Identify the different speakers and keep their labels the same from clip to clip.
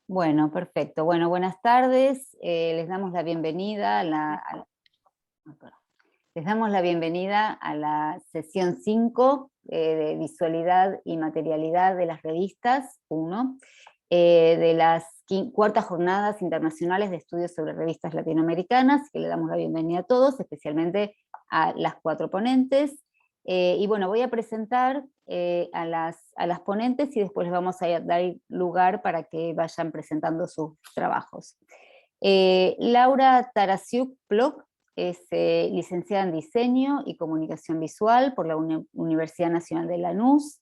Speaker 1: Bueno, perfecto. Bueno, buenas tardes. Les damos la bienvenida les damos la bienvenida a la sesión 5 de visualidad y materialidad de las revistas 1, de las cuartas jornadas internacionales de estudios sobre revistas latinoamericanas, que le damos la bienvenida a todos, especialmente a las 4 ponentes. Y bueno, voy a presentar a las ponentes y después les vamos a dar lugar para que vayan presentando sus trabajos. Laura Tarasiuk Plock es licenciada en Diseño y Comunicación Visual por la Universidad Nacional de Lanús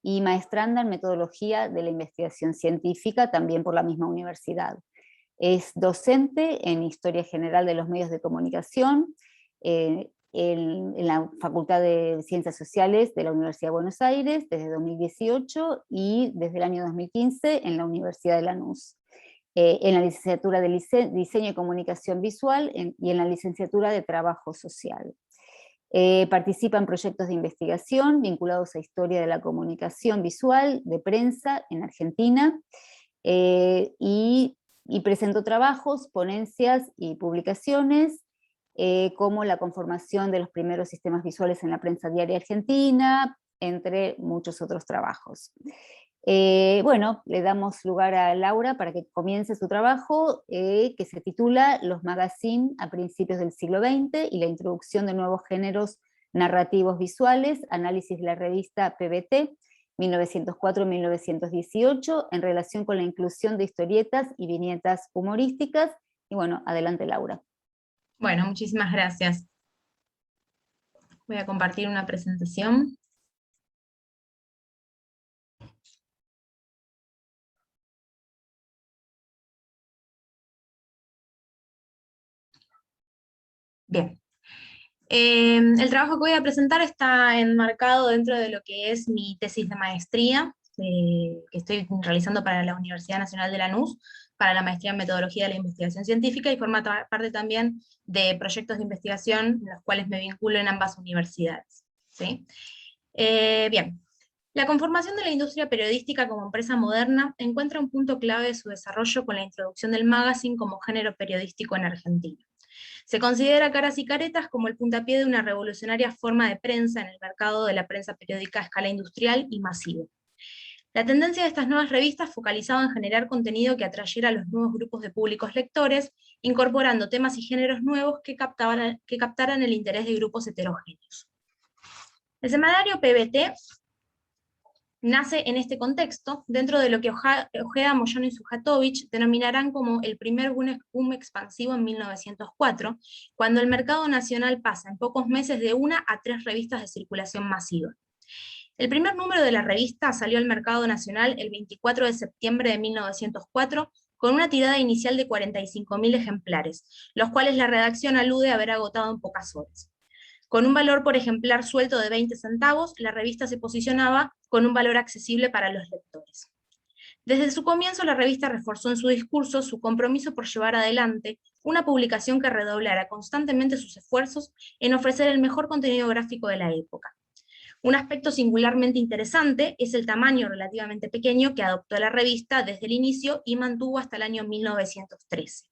Speaker 1: y maestranda en Metodología de la Investigación Científica, también por la misma universidad. Es docente en Historia General de los Medios de Comunicación en la Facultad de Ciencias Sociales de la Universidad de Buenos Aires desde 2018 y desde el año 2015 en la Universidad de Lanús. En la licenciatura de Diseño y Comunicación Visual y en la licenciatura de Trabajo Social. Participa en proyectos de investigación vinculados a historia de la comunicación visual, de prensa en Argentina, y presentó trabajos, ponencias y publicaciones, como la conformación de los primeros sistemas visuales en la prensa diaria argentina, entre muchos otros trabajos. Bueno, le damos lugar a Laura para que comience su trabajo, que se titula Los magazines a principios del siglo XX y la introducción de nuevos géneros narrativos visuales, análisis de la revista PBT, 1904-1918, en relación con la inclusión de historietas y viñetas humorísticas. Y bueno, adelante Laura.
Speaker 2: Bueno, muchísimas gracias. Voy a compartir una presentación. Bien. El trabajo que voy a presentar está enmarcado dentro de lo que es mi tesis de maestría, que estoy realizando para la Universidad Nacional de Lanús, para la maestría en Metodología de la Investigación Científica, y forma parte también de proyectos de investigación en los cuales me vinculo en ambas universidades, ¿sí? Bien. La conformación de la industria periodística como empresa moderna encuentra un punto clave de su desarrollo con la introducción del magazine como género periodístico en Argentina. Se considera Caras y Caretas como el puntapié de una revolucionaria forma de prensa en el mercado de la prensa periódica a escala industrial y masiva. La tendencia de estas nuevas revistas focalizaba en generar contenido que atrayera a los nuevos grupos de públicos lectores, incorporando temas y géneros nuevos que captaran el interés de grupos heterogéneos. El semanario PBT nace en este contexto, dentro de lo que Ojeda, Moyano y Sujatovich denominarán como el primer boom expansivo en 1904, cuando el mercado nacional pasa en pocos meses de 1 a 3 revistas de circulación masiva. El primer número de la revista salió al mercado nacional el 24 de septiembre de 1904, con una tirada inicial de 45.000 ejemplares, los cuales la redacción alude a haber agotado en pocas horas. Con un valor por ejemplar suelto de 20 centavos, la revista se posicionaba con un valor accesible para los lectores. Desde su comienzo, la revista reforzó en su discurso su compromiso por llevar adelante una publicación que redoblara constantemente sus esfuerzos en ofrecer el mejor contenido gráfico de la época. Un aspecto singularmente interesante es el tamaño relativamente pequeño que adoptó la revista desde el inicio y mantuvo hasta el año 1913.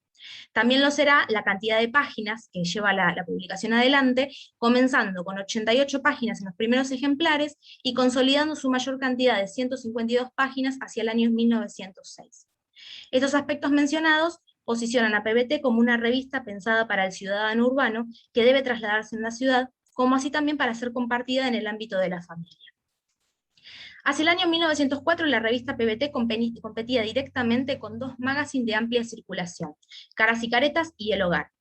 Speaker 2: También lo será la cantidad de páginas que lleva la publicación adelante, comenzando con 88 páginas en los primeros ejemplares y consolidando su mayor cantidad de 152 páginas hacia el año 1906. Estos aspectos mencionados posicionan a PBT como una revista pensada para el ciudadano urbano que debe trasladarse en la ciudad, como así también para ser compartida en el ámbito de la familia. Hacia el año 1904 la revista PBT competía directamente con 2 magazines de amplia circulación, Caras y Caretas y El Hogar.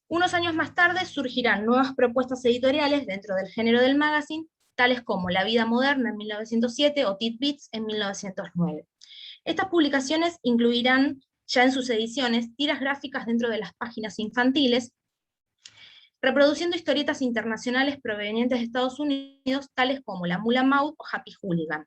Speaker 2: Unos años más tarde surgirán nuevas propuestas editoriales dentro del género del magazine, tales como La Vida Moderna en 1907 o Tidbits en 1909. Estas publicaciones incluirán ya en sus ediciones tiras gráficas dentro de las páginas infantiles, reproduciendo historietas internacionales provenientes de Estados Unidos, tales como La Mula Maud o Happy Hooligan.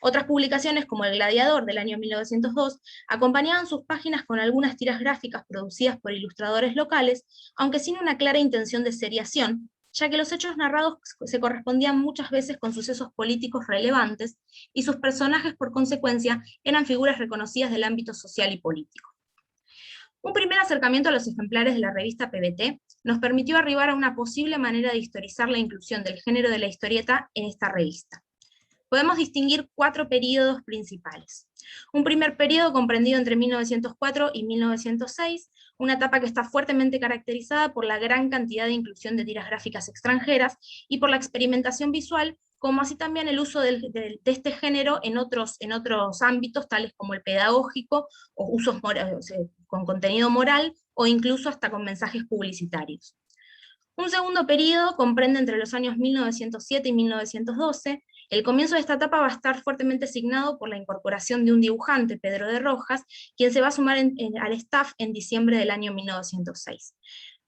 Speaker 2: Otras publicaciones, como El Gladiador del año 1902, acompañaban sus páginas con algunas tiras gráficas producidas por ilustradores locales, aunque sin una clara intención de seriación, ya que los hechos narrados se correspondían muchas veces con sucesos políticos relevantes, y sus personajes, por consecuencia, eran figuras reconocidas del ámbito social y político. Un primer acercamiento a los ejemplares de la revista PBT nos permitió arribar a una posible manera de historizar la inclusión del género de la historieta en esta revista. Podemos distinguir 4 períodos principales. Un primer período comprendido entre 1904 y 1906, una etapa que está fuertemente caracterizada por la gran cantidad de inclusión de tiras gráficas extranjeras y por la experimentación visual, como así también el uso de este género en otros ámbitos, tales como el pedagógico, o usos con contenido moral, o incluso hasta con mensajes publicitarios. Un segundo periodo comprende entre los años 1907 y 1912. El comienzo de esta etapa va a estar fuertemente signado por la incorporación de un dibujante, Pedro de Rojas, quien se va a sumar al staff en diciembre del año 1906.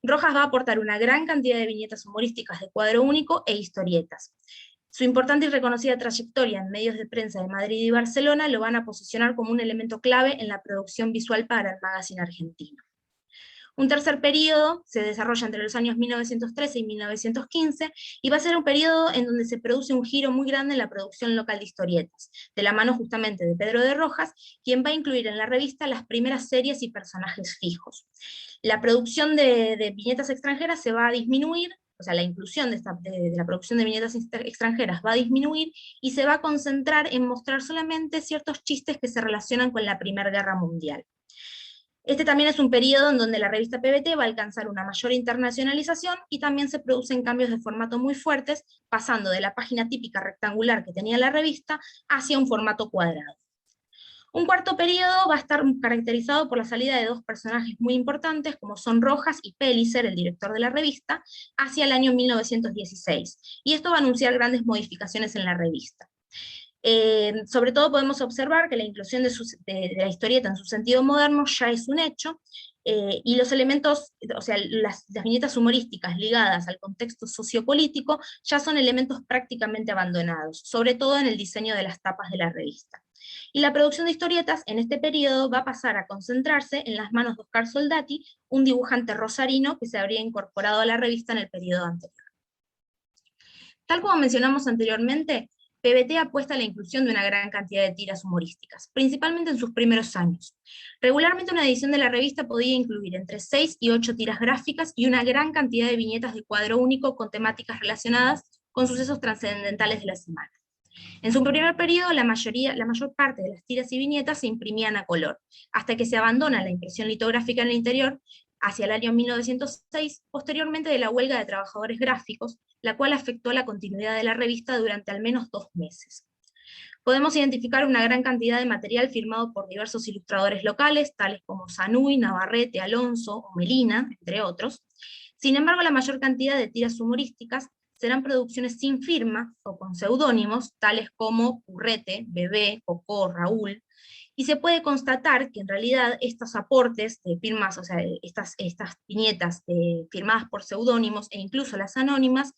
Speaker 2: Rojas va a aportar una gran cantidad de viñetas humorísticas de cuadro único e historietas. Su importante y reconocida trayectoria en medios de prensa de Madrid y Barcelona lo van a posicionar como un elemento clave en la producción visual para el magazine argentino. Un tercer periodo se desarrolla entre los años 1913 y 1915, y va a ser un periodo en donde se produce un giro muy grande en la producción local de historietas, de la mano justamente de Pedro de Rojas, quien va a incluir en la revista las primeras series y personajes fijos. La producción de viñetas extranjeras se va a disminuir, o sea, la inclusión de la producción de viñetas extranjeras va a disminuir, y se va a concentrar en mostrar solamente ciertos chistes que se relacionan con la Primera Guerra Mundial. Este también es un periodo en donde la revista PBT va a alcanzar una mayor internacionalización, y también se producen cambios de formato muy fuertes, pasando de la página típica rectangular que tenía la revista hacia un formato cuadrado. Un cuarto periodo va a estar caracterizado por la salida de 2 personajes muy importantes, como son Rojas y Pellicer, el director de la revista, hacia el año 1916, y esto va a anunciar grandes modificaciones en la revista. Sobre todo podemos observar que la inclusión de la historieta en su sentido moderno ya es un hecho, y los elementos, o sea, las viñetas humorísticas ligadas al contexto sociopolítico ya son elementos prácticamente abandonados, sobre todo en el diseño de las tapas de la revista. Y la producción de historietas en este periodo va a pasar a concentrarse en las manos de Oscar Soldati, un dibujante rosarino que se habría incorporado a la revista en el periodo anterior. Tal como mencionamos anteriormente, PBT apuesta a la inclusión de una gran cantidad de tiras humorísticas, principalmente en sus primeros años. Regularmente una edición de la revista podía incluir entre 6 y 8 tiras gráficas y una gran cantidad de viñetas de cuadro único con temáticas relacionadas con sucesos trascendentales de la semana. En su primer periodo, la mayor parte de las tiras y viñetas se imprimían a color, hasta que se abandona la impresión litográfica en el interior hacia el año 1906, posteriormente de la huelga de trabajadores gráficos, la cual afectó la continuidad de la revista durante al menos 2 meses. Podemos identificar una gran cantidad de material firmado por diversos ilustradores locales, tales como Sanuy, Navarrete, Alonso o Melina, entre otros. Sin embargo, la mayor cantidad de tiras humorísticas serán producciones sin firma o con seudónimos, tales como Currete, Bebé, Cocó, Raúl, y se puede constatar que en realidad estos aportes de firmas, o sea, estas viñetas firmadas por seudónimos e incluso las anónimas,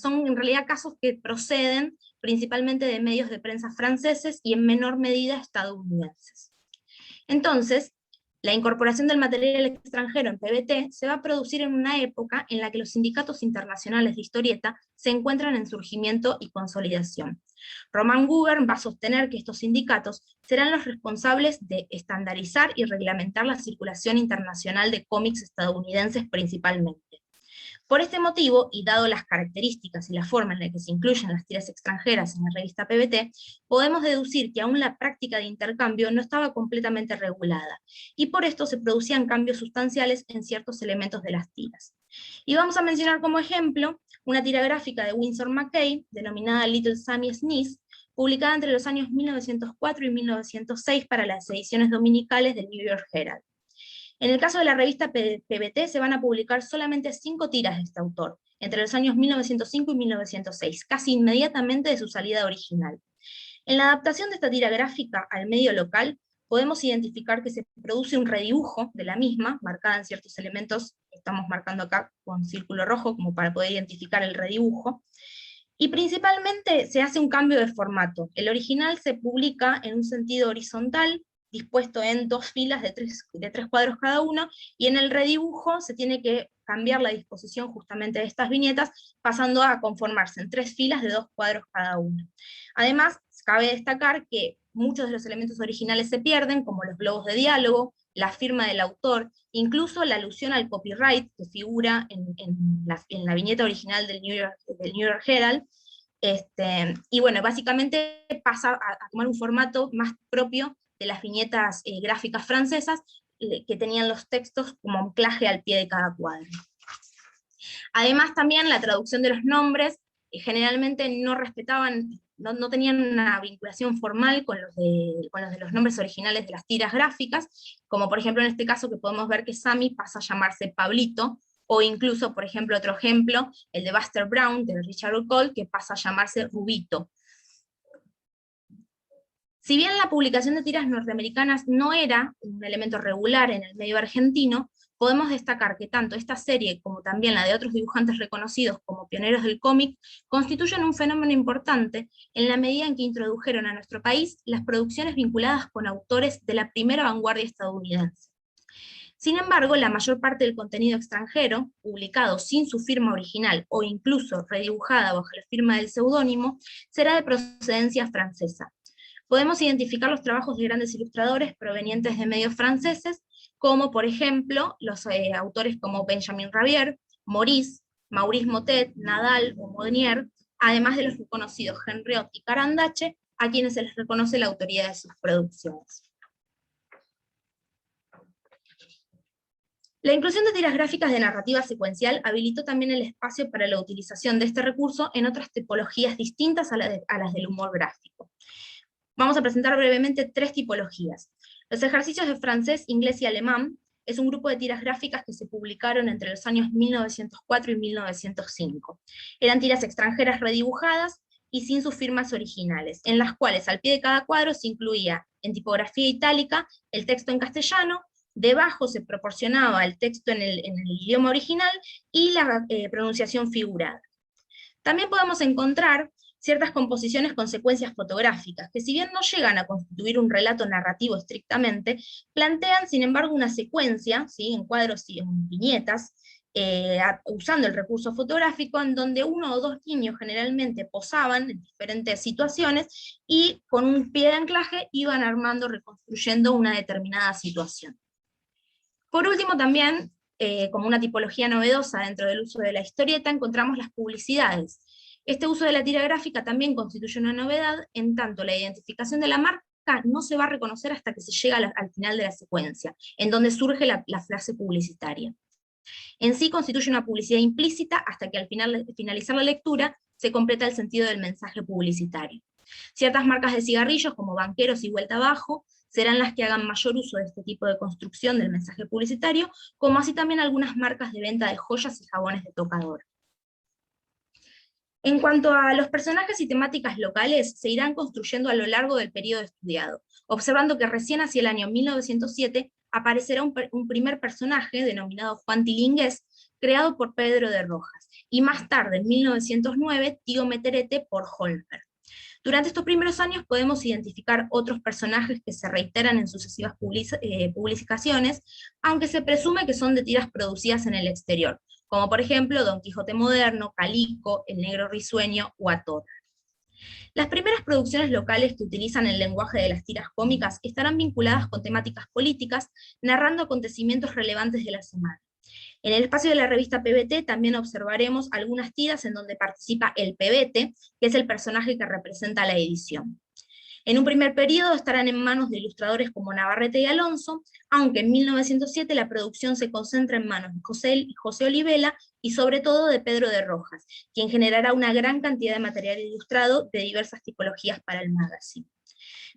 Speaker 2: son en realidad casos que proceden principalmente de medios de prensa franceses y en menor medida estadounidenses. Entonces, la incorporación del material extranjero en PBT se va a producir en una época en la que los sindicatos internacionales de historieta se encuentran en surgimiento y consolidación. Roman Gubern va a sostener que estos sindicatos serán los responsables de estandarizar y reglamentar la circulación internacional de cómics estadounidenses principalmente. Por este motivo, y dado las características y la forma en la que se incluyen las tiras extranjeras en la revista PBT, podemos deducir que aún la práctica de intercambio no estaba completamente regulada, y por esto se producían cambios sustanciales en ciertos elementos de las tiras. Y vamos a mencionar como ejemplo una tira gráfica de Winsor McCay, denominada Little Sammy Sneeze, publicada entre los años 1904 y 1906 para las ediciones dominicales del New York Herald. En el caso de la revista PBT se van a publicar solamente 5 tiras de este autor, entre los años 1905 y 1906, casi inmediatamente de su salida original. En la adaptación de esta tira gráfica al medio local, podemos identificar que se produce un redibujo de la misma, marcada en ciertos elementos, estamos marcando acá con círculo rojo, como para poder identificar el redibujo, y principalmente se hace un cambio de formato. El original se publica en un sentido horizontal, dispuesto en 2 filas de 3 cuadros cada uno, y en el redibujo se tiene que cambiar la disposición justamente de estas viñetas, pasando a conformarse en 3 filas de 2 cuadros cada uno. Además, cabe destacar que muchos de los elementos originales se pierden, como los globos de diálogo, la firma del autor, incluso la alusión al copyright que figura en la viñeta original del New York Herald. Y bueno, básicamente pasa a tomar un formato más propio de las viñetas gráficas francesas, que tenían los textos como anclaje al pie de cada cuadro. Además, también la traducción de los nombres generalmente no respetaban, no tenían una vinculación formal con los de los nombres originales de las tiras gráficas, como por ejemplo en este caso que podemos ver que Sammy pasa a llamarse Pablito, o incluso, por ejemplo, otro ejemplo, el de Buster Brown, de Richard O'Cole, que pasa a llamarse Rubito. Si bien la publicación de tiras norteamericanas no era un elemento regular en el medio argentino, podemos destacar que tanto esta serie como también la de otros dibujantes reconocidos como pioneros del cómic constituyen un fenómeno importante en la medida en que introdujeron a nuestro país las producciones vinculadas con autores de la primera vanguardia estadounidense. Sin embargo, la mayor parte del contenido extranjero, publicado sin su firma original o incluso redibujada bajo la firma del seudónimo, será de procedencia francesa. Podemos identificar los trabajos de grandes ilustradores provenientes de medios franceses, como por ejemplo los autores como Benjamin Rabier, Maurice Motet, Nadal o Modenier, además de los reconocidos Henriot y Carandache, a quienes se les reconoce la autoría de sus producciones. La inclusión de tiras gráficas de narrativa secuencial habilitó también el espacio para la utilización de este recurso en otras tipologías distintas a las del humor gráfico. Vamos a presentar brevemente 3 tipologías. Los ejercicios de francés, inglés y alemán es un grupo de tiras gráficas que se publicaron entre los años 1904 y 1905. Eran tiras extranjeras redibujadas y sin sus firmas originales, en las cuales al pie de cada cuadro se incluía en tipografía itálica el texto en castellano, debajo se proporcionaba el texto en el idioma original y la pronunciación figurada. También podemos encontrar ciertas composiciones con secuencias fotográficas, que si bien no llegan a constituir un relato narrativo estrictamente, plantean sin embargo una secuencia, ¿sí?, en cuadros y en viñetas, usando el recurso fotográfico, en donde 1 o 2 niños generalmente posaban en diferentes situaciones, y con un pie de anclaje iban armando, reconstruyendo una determinada situación. Por último también, como una tipología novedosa dentro del uso de la historieta, encontramos las publicidades. Este uso de la tira gráfica también constituye una novedad, en tanto la identificación de la marca no se va a reconocer hasta que se llega al final de la secuencia, en donde surge la frase publicitaria. En sí constituye una publicidad implícita hasta que al finalizar la lectura se completa el sentido del mensaje publicitario. Ciertas marcas de cigarrillos, como Banqueros y Vuelta Abajo, serán las que hagan mayor uso de este tipo de construcción del mensaje publicitario, como así también algunas marcas de venta de joyas y jabones de tocador. En cuanto a los personajes y temáticas locales, se irán construyendo a lo largo del periodo estudiado, observando que recién hacia el año 1907 aparecerá un primer personaje, denominado Juan Tilingués, creado por Pedro de Rojas, y más tarde, en 1909, Tío Meterete por Holmberg. Durante estos primeros años podemos identificar otros personajes que se reiteran en sucesivas publicaciones, aunque se presume que son de tiras producidas en el exterior, como por ejemplo Don Quijote Moderno, Calico, El Negro Risueño o Ator. Las primeras producciones locales que utilizan el lenguaje de las tiras cómicas estarán vinculadas con temáticas políticas, narrando acontecimientos relevantes de la semana. En el espacio de la revista PBT también observaremos algunas tiras en donde participa el pebete, que es el personaje que representa la edición. En un primer periodo estarán en manos de ilustradores como Navarrete y Alonso, aunque en 1907 la producción se concentra en manos de José Olivela y sobre todo de Pedro de Rojas, quien generará una gran cantidad de material ilustrado de diversas tipologías para el magazine.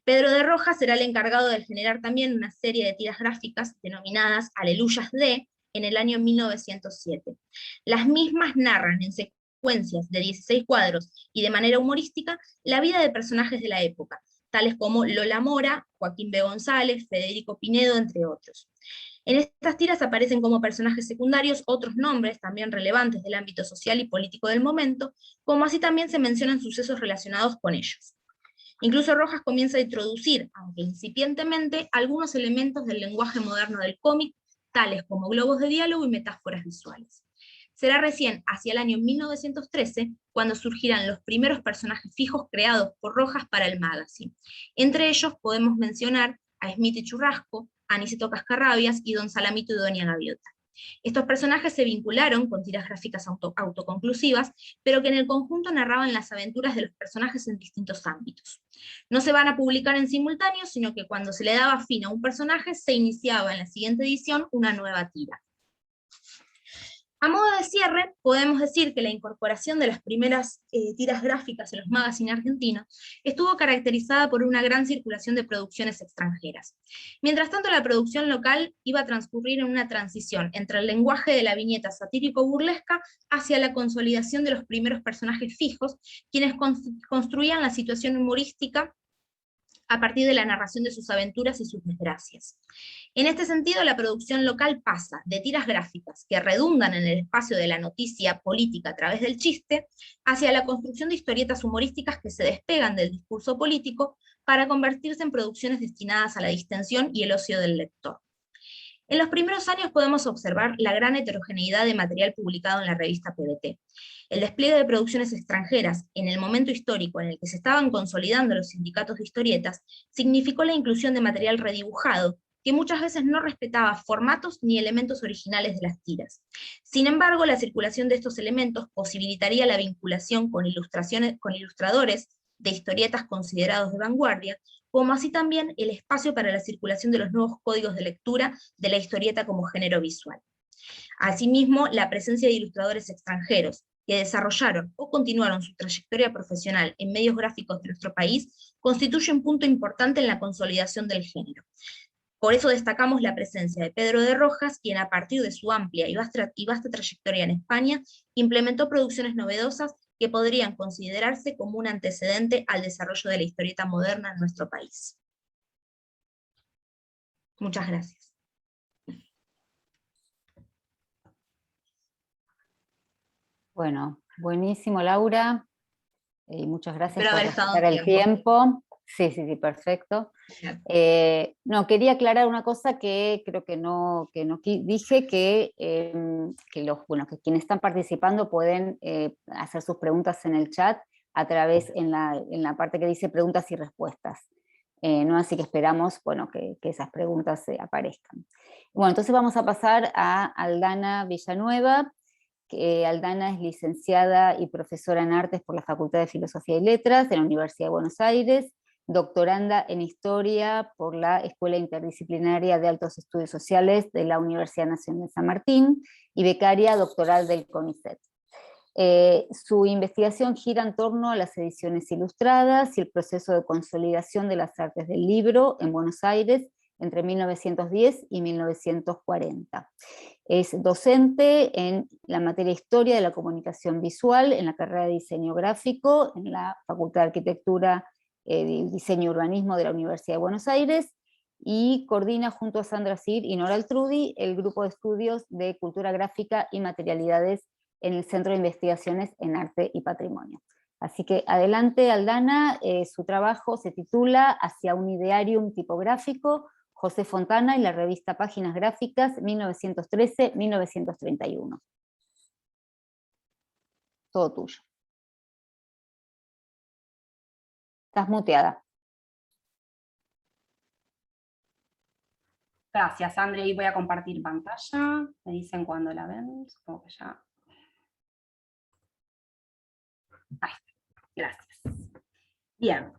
Speaker 2: Pedro de Rojas será el encargado de generar también una serie de tiras gráficas denominadas Aleluyas de, en el año 1907. Las mismas narran en secuencias de 16 cuadros y de manera humorística la vida de personajes de la época, tales como Lola Mora, Joaquín B. González, Federico Pinedo, entre otros. En estas tiras aparecen como personajes secundarios otros nombres también relevantes del ámbito social y político del momento, como así también se mencionan sucesos relacionados con ellos. Incluso Rojas comienza a introducir, aunque incipientemente, algunos elementos del lenguaje moderno del cómic, tales como globos de diálogo y metáforas visuales. Será recién hacia el año 1913 cuando surgirán los primeros personajes fijos creados por Rojas para el magazine. Entre ellos podemos mencionar a Smith y Churrasco, Aniceto Cascarrabias y Don Salamito y Doña Gaviota. Estos personajes se vincularon con tiras gráficas autoconclusivas, pero que en el conjunto narraban las aventuras de los personajes en distintos ámbitos. No se van a publicar en simultáneo, sino que cuando se le daba fin a un personaje, se iniciaba en la siguiente edición una nueva tira. A modo de cierre, podemos decir que la incorporación de las primeras tiras gráficas en los magazines argentinos estuvo caracterizada por una gran circulación de producciones extranjeras. Mientras tanto, la producción local iba a transcurrir en una transición entre el lenguaje de la viñeta satírico-burlesca hacia la consolidación de los primeros personajes fijos, quienes construían la situación humorística a partir de la narración de sus aventuras y sus desgracias. En este sentido, la producción local pasa de tiras gráficas que redundan en el espacio de la noticia política a través del chiste, hacia la construcción de historietas humorísticas que se despegan del discurso político para convertirse en producciones destinadas a la distensión y el ocio del lector. En los primeros años podemos observar la gran heterogeneidad de material publicado en la revista PBT. El despliegue de producciones extranjeras en el momento histórico en el que se estaban consolidando los sindicatos de historietas significó la inclusión de material redibujado, que muchas veces no respetaba formatos ni elementos originales de las tiras. Sin embargo, la circulación de estos elementos posibilitaría la vinculación con ilustradores de historietas considerados de vanguardia, como así también el espacio para la circulación de los nuevos códigos de lectura de la historieta como género visual. Asimismo, la presencia de ilustradores extranjeros que desarrollaron o continuaron su trayectoria profesional en medios gráficos de nuestro país constituye un punto importante en la consolidación del género. Por eso destacamos la presencia de Pedro de Rojas, quien a partir de su amplia y vasta trayectoria en España, implementó producciones novedosas que podrían considerarse como un antecedente al desarrollo de la historieta moderna en nuestro país. Muchas gracias.
Speaker 1: Bueno, buenísimo, Laura. Y muchas gracias
Speaker 2: Espero
Speaker 1: por
Speaker 2: haber estado
Speaker 1: respetar el tiempo. Sí, perfecto. No, quería aclarar una cosa que creo que no dije, que quienes están participando pueden hacer sus preguntas en el chat a través, en la parte que dice preguntas y respuestas. ¿No? Así que esperamos, bueno, que esas preguntas aparezcan. Bueno, entonces vamos a pasar a Aldana Villanueva, que Aldana es licenciada y profesora en Artes por la Facultad de Filosofía y Letras de la Universidad de Buenos Aires, doctoranda en Historia por la Escuela Interdisciplinaria de Altos Estudios Sociales de la Universidad Nacional de San Martín y becaria doctoral del CONICET. Su investigación gira en torno a las ediciones ilustradas y el proceso de consolidación de las artes del libro en Buenos Aires entre 1910 y 1940. Es docente en la materia Historia de la Comunicación Visual en la carrera de Diseño Gráfico en la Facultad de Arquitectura y Diseño y Urbanismo de la Universidad de Buenos Aires y coordina junto a Sandra Cir y Nora Altrudi el grupo de estudios de Cultura Gráfica y Materialidades en el Centro de Investigaciones en Arte y Patrimonio. Así que adelante, Aldana. Su trabajo se titula Hacia un idearium tipográfico, José Fontana y la revista Páginas Gráficas, 1913-1931. Todo tuyo. Estás muteada.
Speaker 3: Gracias, André. Y voy a compartir pantalla. Me dicen cuando la ven. Supongo que ya. Ahí está. Gracias. Bien.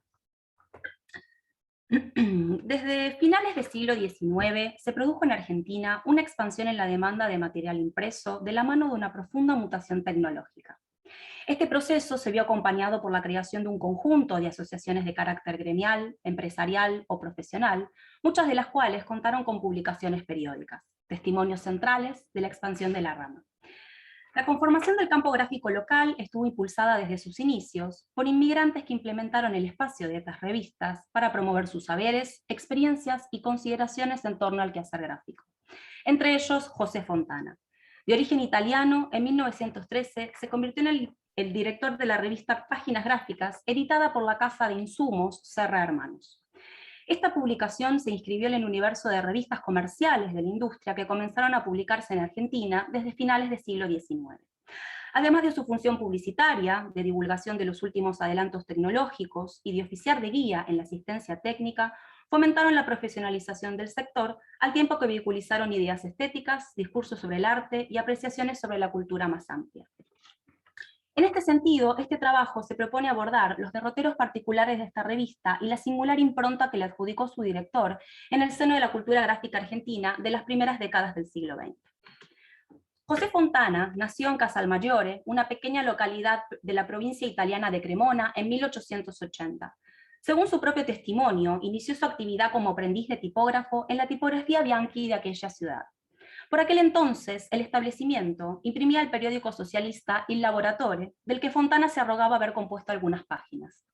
Speaker 3: Desde finales del siglo XIX se produjo en Argentina una expansión en la demanda de material impreso de la mano de una profunda mutación tecnológica. Este proceso se vio acompañado por la creación de un conjunto de asociaciones de carácter gremial, empresarial o profesional, muchas de las cuales contaron con publicaciones periódicas, testimonios centrales de la expansión de la rama. La conformación del campo gráfico local estuvo impulsada desde sus inicios por inmigrantes que implementaron el espacio de estas revistas para promover sus saberes, experiencias y consideraciones en torno al quehacer gráfico. Entre ellos, José Fontana. De origen italiano, en 1913 se convirtió en el el director de la revista Páginas Gráficas, editada por la casa de insumos Serra Hermanos. Esta publicación se inscribió en el universo de revistas comerciales de la industria que comenzaron a publicarse en Argentina desde finales del siglo XIX. Además de su función publicitaria, de divulgación de los últimos adelantos tecnológicos y de oficiar de guía en la asistencia técnica, fomentaron la profesionalización del sector, al tiempo que vehiculizaron ideas estéticas, discursos sobre el arte y apreciaciones sobre la cultura más amplia. En este sentido, este trabajo se propone abordar los derroteros particulares de esta revista y la singular impronta que le adjudicó su director en el seno de la cultura gráfica argentina de las primeras décadas del siglo XX. José Fontana nació en Casalmaggiore, una pequeña localidad de la provincia italiana de Cremona, en 1880. Según su propio testimonio, inició su actividad como aprendiz de tipógrafo en la tipografía Bianchi de aquella ciudad. Por aquel entonces, el establecimiento imprimía el periódico socialista Il Lavoratore, del que Fontana se arrogaba haber compuesto algunas páginas.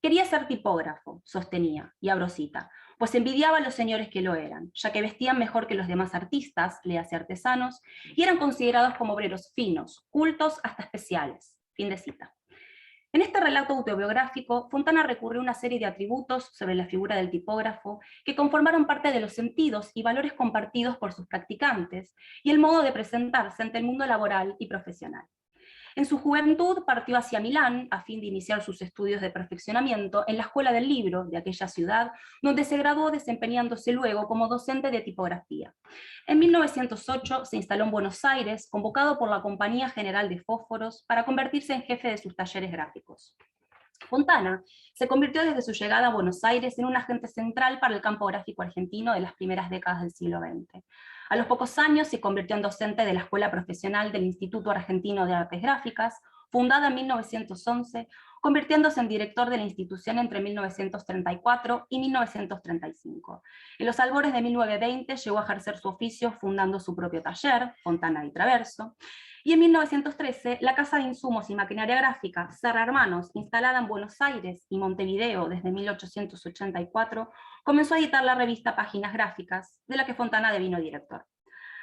Speaker 3: Quería ser tipógrafo, sostenía, y abro cita, pues envidiaba a los señores que lo eran, ya que vestían mejor que los demás artistas, léase artesanos, y eran considerados como obreros finos, cultos hasta especiales. Fin de cita. En este relato autobiográfico, Fontana recurrió a una serie de atributos sobre la figura del tipógrafo que conformaron parte de los sentidos y valores compartidos por sus practicantes y el modo de presentarse ante el mundo laboral y profesional. En su juventud partió hacia Milán a fin de iniciar sus estudios de perfeccionamiento en la Escuela del Libro de aquella ciudad, donde se graduó desempeñándose luego como docente de tipografía. En 1908 se instaló en Buenos Aires, convocado por la Compañía General de Fósforos para convertirse en jefe de sus talleres gráficos. Fontana se convirtió desde su llegada a Buenos Aires en un agente central para el campo gráfico argentino de las primeras décadas del siglo XX. A los pocos años se convirtió en docente de la Escuela Profesional del Instituto Argentino de Artes Gráficas, fundada en 1911, convirtiéndose en director de la institución entre 1934 y 1935. En los albores de 1920 llegó a ejercer su oficio fundando su propio taller, Fontana y Traverso, y en 1913 la Casa de Insumos y Maquinaria Gráfica Serra Hermanos, instalada en Buenos Aires y Montevideo desde 1884, comenzó a editar la revista Páginas Gráficas, de la que Fontana devino director.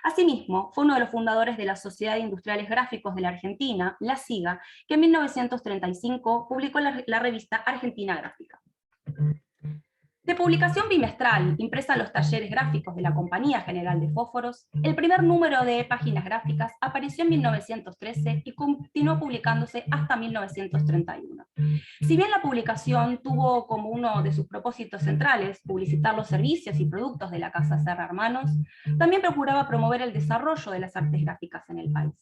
Speaker 3: Asimismo, fue uno de los fundadores de la Sociedad de Industriales Gráficos de la Argentina, la SIGA, que en 1935 publicó la revista Argentina Gráfica. De publicación bimestral, impresa en los talleres gráficos de la Compañía General de Fósforos, el primer número de Páginas Gráficas apareció en 1913 y continuó publicándose hasta 1931. Si bien la publicación tuvo como uno de sus propósitos centrales publicitar los servicios y productos de la Casa Serra Hermanos, también procuraba promover el desarrollo de las artes gráficas en el país.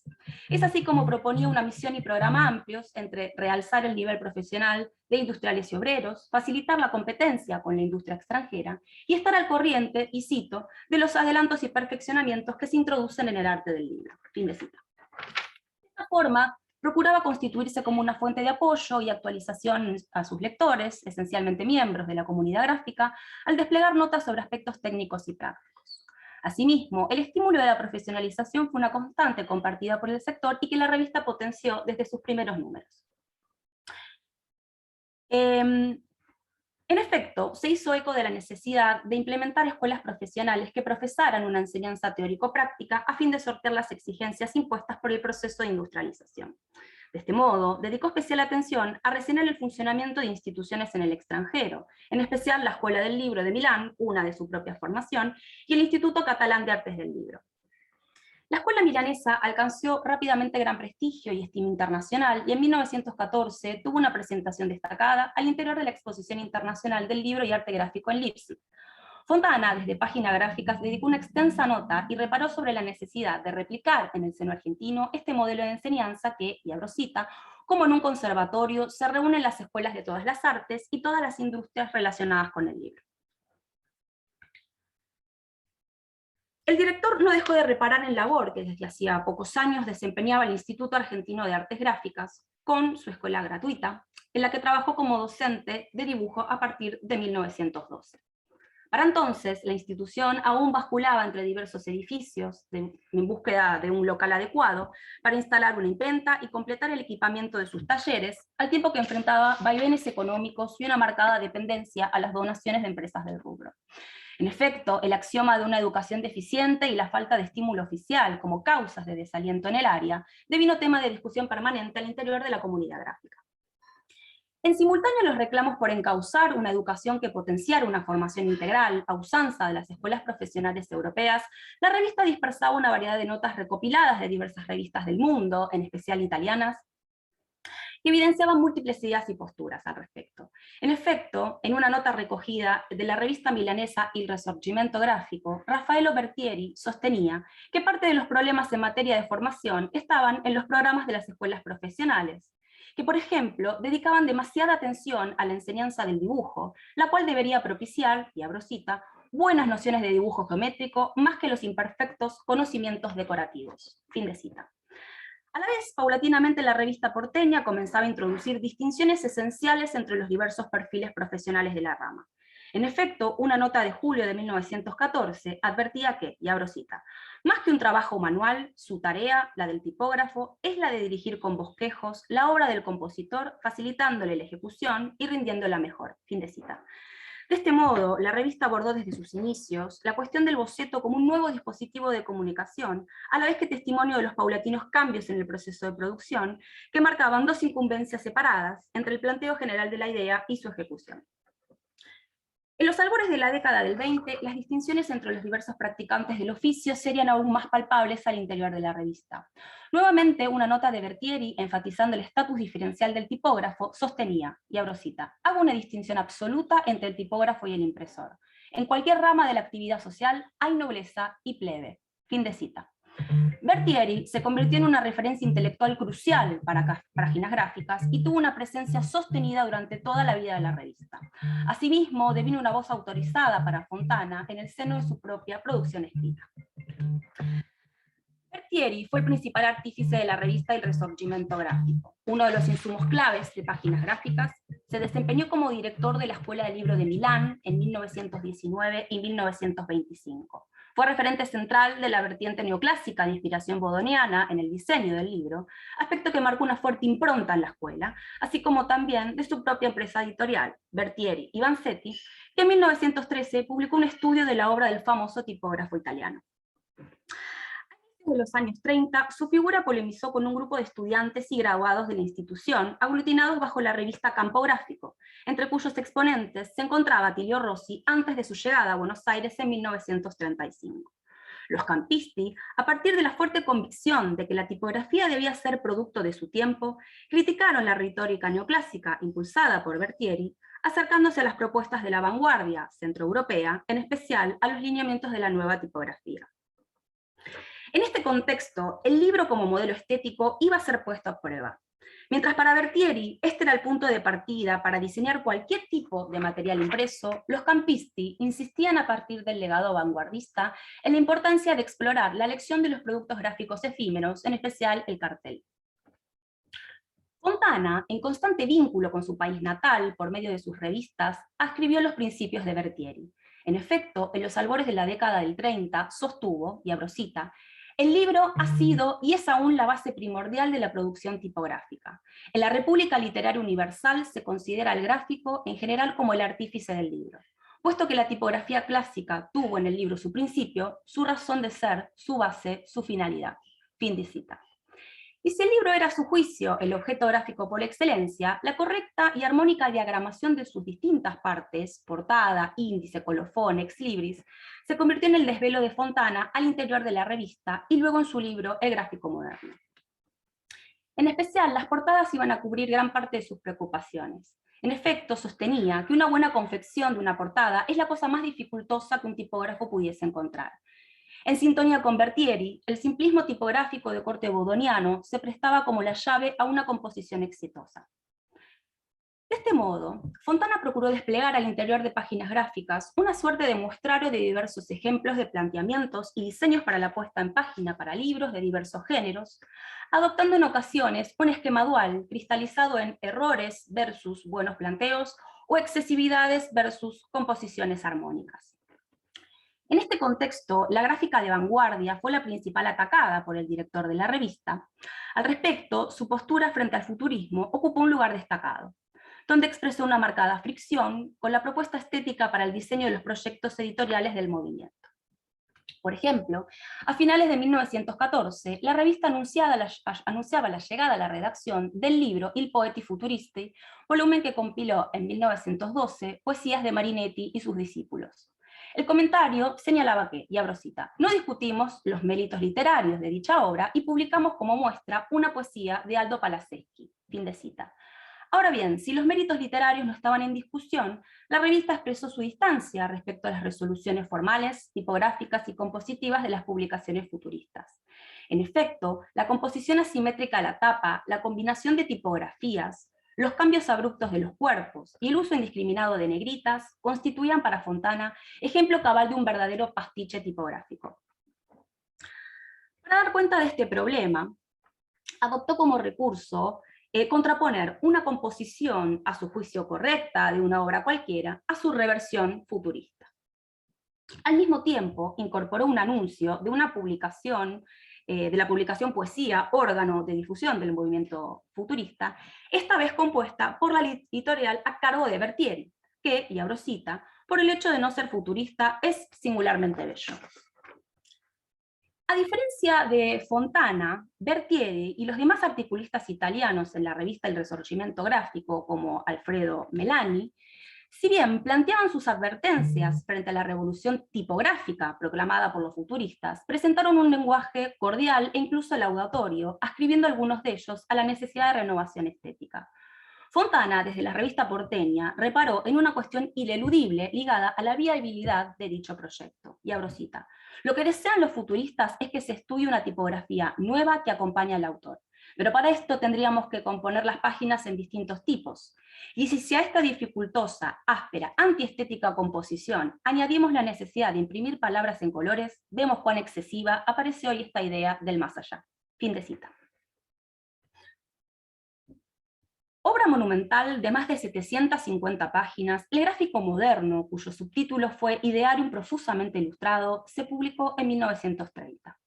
Speaker 3: Es así como proponía una misión y programa amplios entre realzar el nivel profesional de industriales y obreros, facilitar la competencia con la industria extranjera y estar al corriente, y cito, de los adelantos y perfeccionamientos que se introducen en el arte del libro. Fin de cita. De esta forma, procuraba constituirse como una fuente de apoyo y actualización a sus lectores, esencialmente miembros de la comunidad gráfica, al desplegar notas sobre aspectos técnicos y prácticos. Asimismo, el estímulo de la profesionalización fue una constante compartida por el sector y que la revista potenció desde sus primeros números. En efecto, se hizo eco de la necesidad de implementar escuelas profesionales que profesaran una enseñanza teórico-práctica a fin de sortear las exigencias impuestas por el proceso de industrialización. De este modo, dedicó especial atención a reseñar el funcionamiento de instituciones en el extranjero, en especial la Escuela del Libro de Milán, una de su propia formación, y el Instituto Catalán de Artes del Libro. La escuela milanesa alcanzó rápidamente gran prestigio y estima internacional, y en 1914 tuvo una presentación destacada al interior de la Exposición Internacional del Libro y Arte Gráfico en Leipzig. Fontana, desde Páginas Gráficas, dedicó una extensa nota y reparó sobre la necesidad de replicar en el seno argentino este modelo de enseñanza que, y abro cita, como en un conservatorio se reúnen las escuelas de todas las artes y todas las industrias relacionadas con el libro. El director no dejó de reparar en labor que desde hacía pocos años desempeñaba el Instituto Argentino de Artes Gráficas, con su escuela gratuita, en la que trabajó como docente de dibujo a partir de 1912. Para entonces, la institución aún basculaba entre diversos edificios en búsqueda de un local adecuado para instalar una imprenta y completar el equipamiento de sus talleres, al tiempo que enfrentaba vaivenes económicos y una marcada dependencia a las donaciones de empresas del rubro. En En efecto, el axioma de una educación deficiente y la falta de estímulo oficial como causas de desaliento en el área devino tema de discusión permanente al interior de la comunidad gráfica. En simultáneo a los reclamos por encauzar una educación que potenciara una formación integral, a usanza de las escuelas profesionales europeas, la revista dispersaba una variedad de notas recopiladas de diversas revistas del mundo, en especial italianas, que evidenciaban múltiples ideas y posturas al respecto. En efecto, en una nota recogida de la revista milanesa Il Risorgimento Grafico, Raffaello Bertieri sostenía que parte de los problemas en materia de formación estaban en los programas de las escuelas profesionales, que por ejemplo dedicaban demasiada atención a la enseñanza del dibujo, la cual debería propiciar, y abro cita, buenas nociones de dibujo geométrico más que los imperfectos conocimientos decorativos. Fin de cita. A la vez, paulatinamente la revista porteña comenzaba a introducir distinciones esenciales entre los diversos perfiles profesionales de la rama. En efecto, una nota de julio de 1914 advertía que, y abro cita, más que un trabajo manual, su tarea, la del tipógrafo, es la de dirigir con bosquejos la obra del compositor, facilitándole la ejecución y rindiéndola mejor. Fin de cita. De este modo, la revista abordó desde sus inicios la cuestión del boceto como un nuevo dispositivo de comunicación, a la vez que testimonio de los paulatinos cambios en el proceso de producción, que marcaban dos incumbencias separadas entre el planteo general de la idea y su ejecución. En los albores de la década del 20, las distinciones entre los diversos practicantes del oficio serían aún más palpables al interior de la revista. Nuevamente, una nota de Bertieri, enfatizando el estatus diferencial del tipógrafo, sostenía, y abro cita, hago una distinción absoluta entre el tipógrafo y el impresor. En cualquier rama de la actividad social hay nobleza y plebe. Fin de cita. Bertieri se convirtió en una referencia intelectual crucial para páginas gráficas y tuvo una presencia sostenida durante toda la vida de la revista. Asimismo, devino una voz autorizada para Fontana en el seno de su propia producción escrita. Bertieri fue el principal artífice de la revista El Risorgimento Grafico. Uno de los insumos claves de páginas gráficas, se desempeñó como director de la Escuela del Libro de Milán en 1919 y 1925. Fue referente central de la vertiente neoclásica de inspiración bodoniana en el diseño del libro, aspecto que marcó una fuerte impronta en la escuela, así como también de su propia empresa editorial, Bertieri y Vanzetti, que en 1913 publicó un estudio de la obra del famoso tipógrafo italiano. De los años 30, su figura polemizó con un grupo de estudiantes y graduados de la institución, aglutinados bajo la revista Campo Gráfico, entre cuyos exponentes se encontraba Attilio Rossi antes de su llegada a Buenos Aires en 1935. Los campisti, a partir de la fuerte convicción de que la tipografía debía ser producto de su tiempo, criticaron la retórica neoclásica impulsada por Bertieri, acercándose a las propuestas de la vanguardia centroeuropea, en especial a los lineamientos de la nueva tipografía. En este contexto, el libro como modelo estético iba a ser puesto a prueba. Mientras para Bertieri este era el punto de partida para diseñar cualquier tipo de material impreso, los campisti insistían a partir del legado vanguardista en la importancia de explorar la elección de los productos gráficos efímeros, en especial el cartel. Fontana, en constante vínculo con su país natal por medio de sus revistas, ascribió los principios de Bertieri. En efecto, en los albores de la década del 30, sostuvo, y abro cita, el libro ha sido y es aún la base primordial de la producción tipográfica. En la República Literaria Universal se considera al gráfico en general como el artífice del libro, puesto que la tipografía clásica tuvo en el libro su principio, su razón de ser, su base, su finalidad. Fin de cita. Y si el libro era a su juicio el objeto gráfico por excelencia, la correcta y armónica diagramación de sus distintas partes, portada, índice, colofón, ex libris, se convirtió en el desvelo de Fontana al interior de la revista y luego en su libro El Gráfico Moderno. En especial, las portadas iban a cubrir gran parte de sus preocupaciones. En efecto, sostenía que una buena confección de una portada es la cosa más dificultosa que un tipógrafo pudiese encontrar. En sintonía con Bertieri, el simplismo tipográfico de corte bodoniano se prestaba como la llave a una composición exitosa. De este modo, Fontana procuró desplegar al interior de páginas gráficas una suerte de muestrario de diversos ejemplos de planteamientos y diseños para la puesta en página para libros de diversos géneros, adoptando en ocasiones un esquema dual cristalizado en errores versus buenos planteos o excesividades versus composiciones armónicas. En este contexto, la gráfica de vanguardia fue la principal atacada por el director de la revista. Al respecto, su postura frente al futurismo ocupó un lugar destacado. donde expresó una marcada fricción con la propuesta estética para el diseño de los proyectos editoriales del movimiento. Por ejemplo, a finales de 1914, la revista anunciaba la llegada a la redacción del libro Il Poeti Futuristi, volumen que compiló en 1912 poesías de Marinetti y sus discípulos. El comentario señalaba que, y abro cita, no discutimos los méritos literarios de dicha obra y publicamos como muestra una poesía de Aldo Palaseschi, fin de cita. Ahora bien, si los méritos literarios no estaban en discusión, la revista expresó su distancia respecto a las resoluciones formales, tipográficas y compositivas de las publicaciones futuristas. En efecto, la composición asimétrica de la tapa, la combinación de tipografías, los cambios abruptos de los cuerpos y el uso indiscriminado de negritas constituían para Fontana ejemplo cabal de un verdadero pastiche tipográfico. Para dar cuenta de este problema, adoptó como recurso contraponer una composición a su juicio correcta de una obra cualquiera a su reversión futurista. Al mismo tiempo, incorporó un anuncio de una publicación, de la publicación Poesía, órgano de difusión del movimiento futurista, esta vez compuesta por la editorial a cargo de Bertieri, que, y abro cita, por el hecho de no ser futurista, es singularmente bello. A diferencia de Fontana, Bertieri y los demás articulistas italianos en la revista El Risorgimento Gráfico, como Alfredo Melani, si bien planteaban sus advertencias frente a la revolución tipográfica proclamada por los futuristas, presentaron un lenguaje cordial e incluso laudatorio, ascribiendo algunos de ellos a la necesidad de renovación estética. Fontana, desde la revista porteña, reparó en una cuestión ineludible ligada a la viabilidad de dicho proyecto. Y abro cita. Lo que desean los futuristas es que se estudie una tipografía nueva que acompañe al autor. Pero para esto tendríamos que componer las páginas en distintos tipos. Y si a esta dificultosa, áspera, antiestética composición añadimos la necesidad de imprimir palabras en colores, vemos cuán excesiva aparece hoy esta idea del más allá. Fin de cita. Obra monumental de más de 750 páginas, el gráfico moderno, cuyo subtítulo fue Idearium profusamente ilustrado, se publicó en 1930.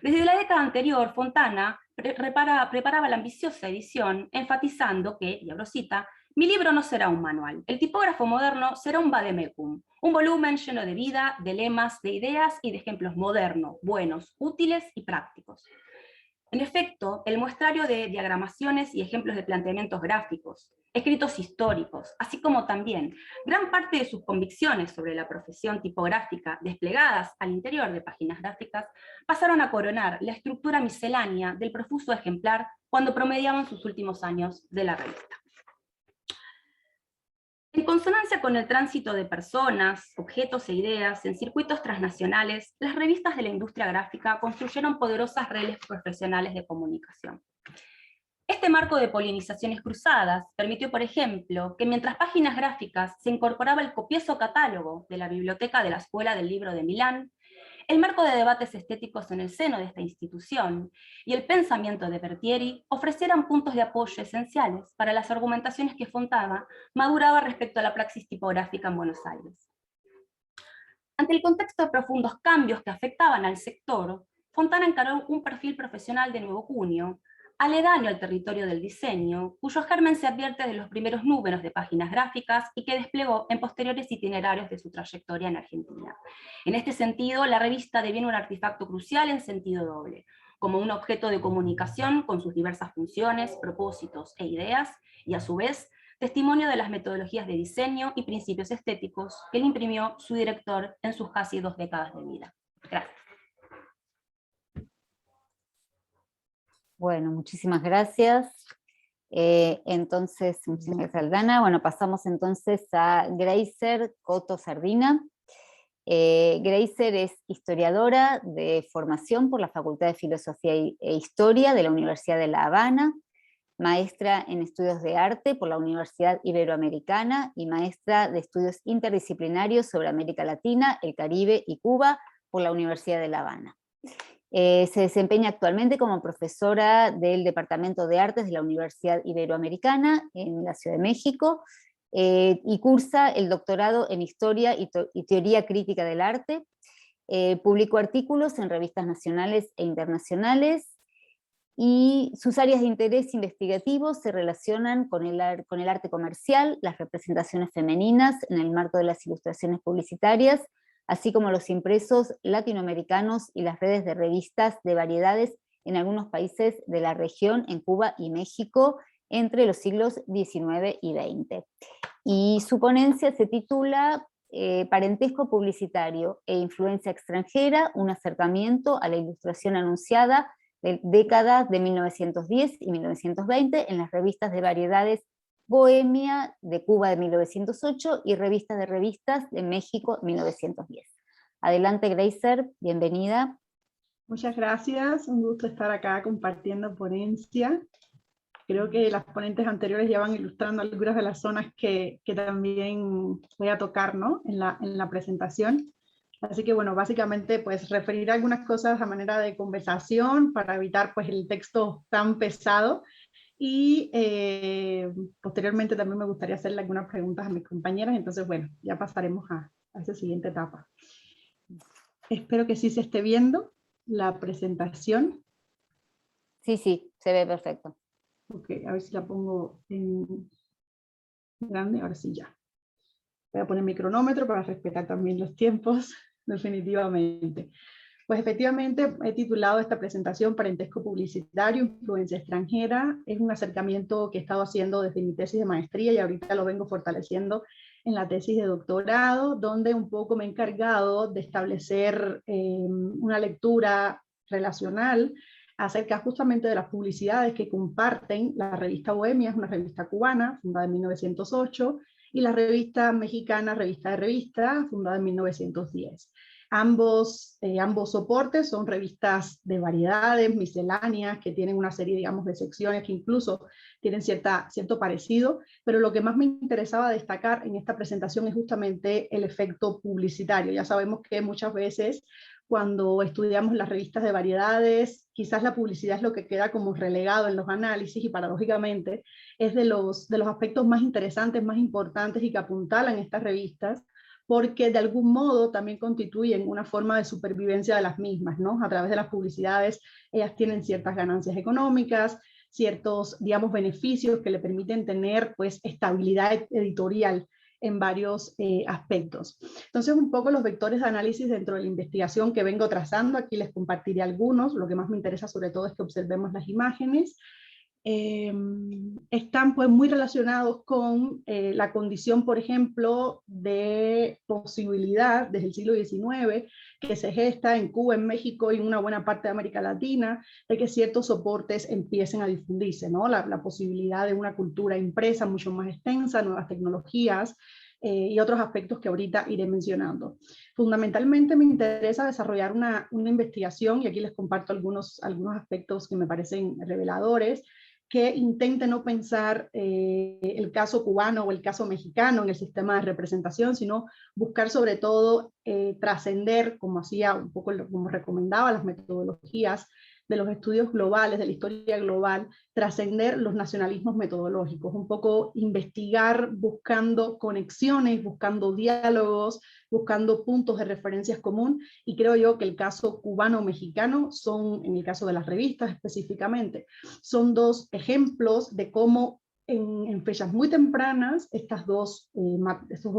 Speaker 3: Desde la década anterior, Fontana preparaba la ambiciosa edición, enfatizando que, y abro cita, mi libro no será un manual, el tipógrafo moderno será un vademecum, un volumen lleno de vida, de lemas, de ideas y de ejemplos modernos, buenos, útiles y prácticos. En efecto, el muestrario de diagramaciones y ejemplos de planteamientos gráficos, escritos históricos, así como también gran parte de sus convicciones sobre la profesión tipográfica desplegadas al interior de páginas gráficas, pasaron a coronar la estructura miscelánea del profuso ejemplar cuando promediaban sus últimos años de la revista. En consonancia con el tránsito de personas, objetos e ideas en circuitos transnacionales, las revistas de la industria gráfica construyeron poderosas redes profesionales de comunicación. Este marco de polinizaciones cruzadas permitió, por ejemplo, que mientras páginas gráficas se incorporaba el copioso catálogo de la biblioteca de la Escuela del Libro de Milán, el marco de debates estéticos en el seno de esta institución y el pensamiento de Bertieri ofrecieran puntos de apoyo esenciales para las argumentaciones que Fontana maduraba respecto a la praxis tipográfica en Buenos Aires. Ante el contexto de profundos cambios que afectaban al sector, Fontana encaró un perfil profesional de nuevo cuño, aledaño al territorio del diseño, cuyo germen se advierte de los primeros números de páginas gráficas y que desplegó en posteriores itinerarios de su trayectoria en Argentina. En este sentido, la revista deviene un artefacto crucial en sentido doble, como un objeto de comunicación con sus diversas funciones, propósitos e ideas, y a su vez, testimonio de las metodologías de diseño y principios estéticos que le imprimió su director en sus casi 2 décadas de vida. Gracias.
Speaker 1: Bueno, muchísimas gracias. Entonces, muchísimas gracias, Aldana. Bueno, pasamos entonces a Greiser Coto Sardina. Greiser es historiadora de formación por la Facultad de Filosofía e Historia de la Universidad de La Habana, maestra en estudios de arte por la Universidad Iberoamericana y maestra de estudios interdisciplinarios sobre América Latina, el Caribe y Cuba por la Universidad de La Habana. Se desempeña actualmente como profesora del Departamento de Artes de la Universidad Iberoamericana en la Ciudad de México y cursa el doctorado en Historia y Teoría Crítica del Arte. Publicó artículos en revistas nacionales e internacionales y sus áreas de interés investigativos se relacionan con el arte comercial, las representaciones femeninas en el marco de las ilustraciones publicitarias, así como los impresos latinoamericanos y las redes de revistas de variedades en algunos países de la región, en Cuba y México, entre los siglos XIX y XX. Y su ponencia se titula Parentesco publicitario e influencia extranjera, un acercamiento a la ilustración anunciada de décadas de 1910 y 1920 en las revistas de variedades Bohemia de Cuba de 1908 y Revistas de Revistas de México 1910. Adelante, Greiser, bienvenida.
Speaker 4: Muchas gracias, un gusto estar acá compartiendo ponencia. Creo que las ponentes anteriores ya van ilustrando algunas de las zonas que también voy a tocar, ¿no?, en la presentación. Así que bueno, básicamente pues referir algunas cosas a manera de conversación para evitar pues el texto tan pesado. Y posteriormente también me gustaría hacerle algunas preguntas a mis compañeras, entonces bueno, ya pasaremos a esa siguiente etapa. Espero que sí se esté viendo la presentación.
Speaker 1: Sí, se ve perfecto.
Speaker 4: Ok, a ver si la pongo en grande, ahora sí ya. Voy a poner mi cronómetro para respetar también los tiempos, definitivamente. Pues efectivamente he titulado esta presentación Parentesco publicitario, influencia extranjera. Es un acercamiento que he estado haciendo desde mi tesis de maestría y ahorita lo vengo fortaleciendo en la tesis de doctorado, donde un poco me he encargado de establecer una lectura relacional acerca justamente de las publicidades que comparten la revista Bohemia, es una revista cubana, fundada en 1908, y la revista mexicana Revista de Revistas, fundada en 1910. Ambos soportes son revistas de variedades, misceláneas, que tienen una serie, digamos, de secciones que incluso tienen cierto parecido, pero lo que más me interesaba destacar en esta presentación es justamente el efecto publicitario. Ya sabemos que muchas veces cuando estudiamos las revistas de variedades, quizás la publicidad es lo que queda como relegado en los análisis y paradójicamente es de los aspectos más interesantes, más importantes y que apuntalan estas revistas, porque de algún modo también constituyen una forma de supervivencia de las mismas, ¿no? A través de las publicidades ellas tienen ciertas ganancias económicas, ciertos, digamos, beneficios que le permiten tener, pues, estabilidad editorial en varios aspectos. Entonces, un poco los vectores de análisis dentro de la investigación que vengo trazando, aquí les compartiré algunos, lo que más me interesa sobre todo es que observemos las imágenes. Están pues muy relacionados con la condición, por ejemplo, de posibilidad desde el siglo XIX que se gesta en Cuba, en México y en una buena parte de América Latina, de que ciertos soportes empiecen a difundirse, ¿no? La posibilidad de una cultura impresa mucho más extensa, nuevas tecnologías, y otros aspectos que ahorita iré mencionando. Fundamentalmente me interesa desarrollar una investigación, y aquí les comparto algunos aspectos que me parecen reveladores, que intente no pensar el caso cubano o el caso mexicano en el sistema de representación, sino buscar sobre todo trascender, como hacía un poco, como recomendaba las metodologías de los estudios globales, de la historia global, trascender los nacionalismos metodológicos, un poco investigar buscando conexiones, buscando diálogos, buscando puntos de referencias común, y creo yo que el caso cubano-mexicano son, en el caso de las revistas específicamente, son dos ejemplos de cómo en fechas muy tempranas estos dos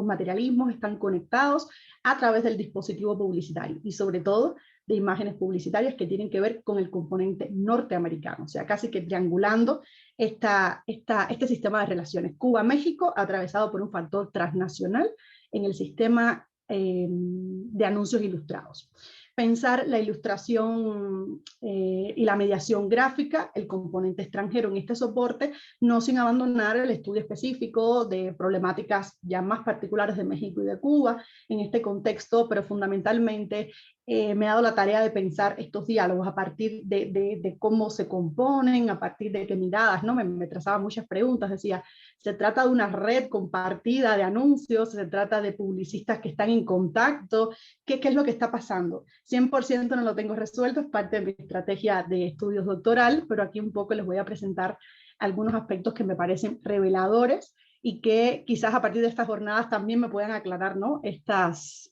Speaker 4: materialismos están conectados a través del dispositivo publicitario, y sobre todo de imágenes publicitarias que tienen que ver con el componente norteamericano, o sea, casi que triangulando este sistema de relaciones Cuba-México atravesado por un factor transnacional en el sistema de anuncios ilustrados. Pensar la ilustración y la mediación gráfica, el componente extranjero en este soporte, no sin abandonar el estudio específico de problemáticas ya más particulares de México y de Cuba en este contexto, pero fundamentalmente me he dado la tarea de pensar estos diálogos a partir de cómo se componen, a partir de qué miradas, ¿no? Me trazaba muchas preguntas, decía, ¿se trata de una red compartida de anuncios? ¿Se trata de publicistas que están en contacto? ¿Qué es lo que está pasando? 100% no lo tengo resuelto, es parte de mi estrategia de estudios doctoral, pero aquí un poco les voy a presentar algunos aspectos que me parecen reveladores y que quizás a partir de estas jornadas también me puedan aclarar, ¿no?, estas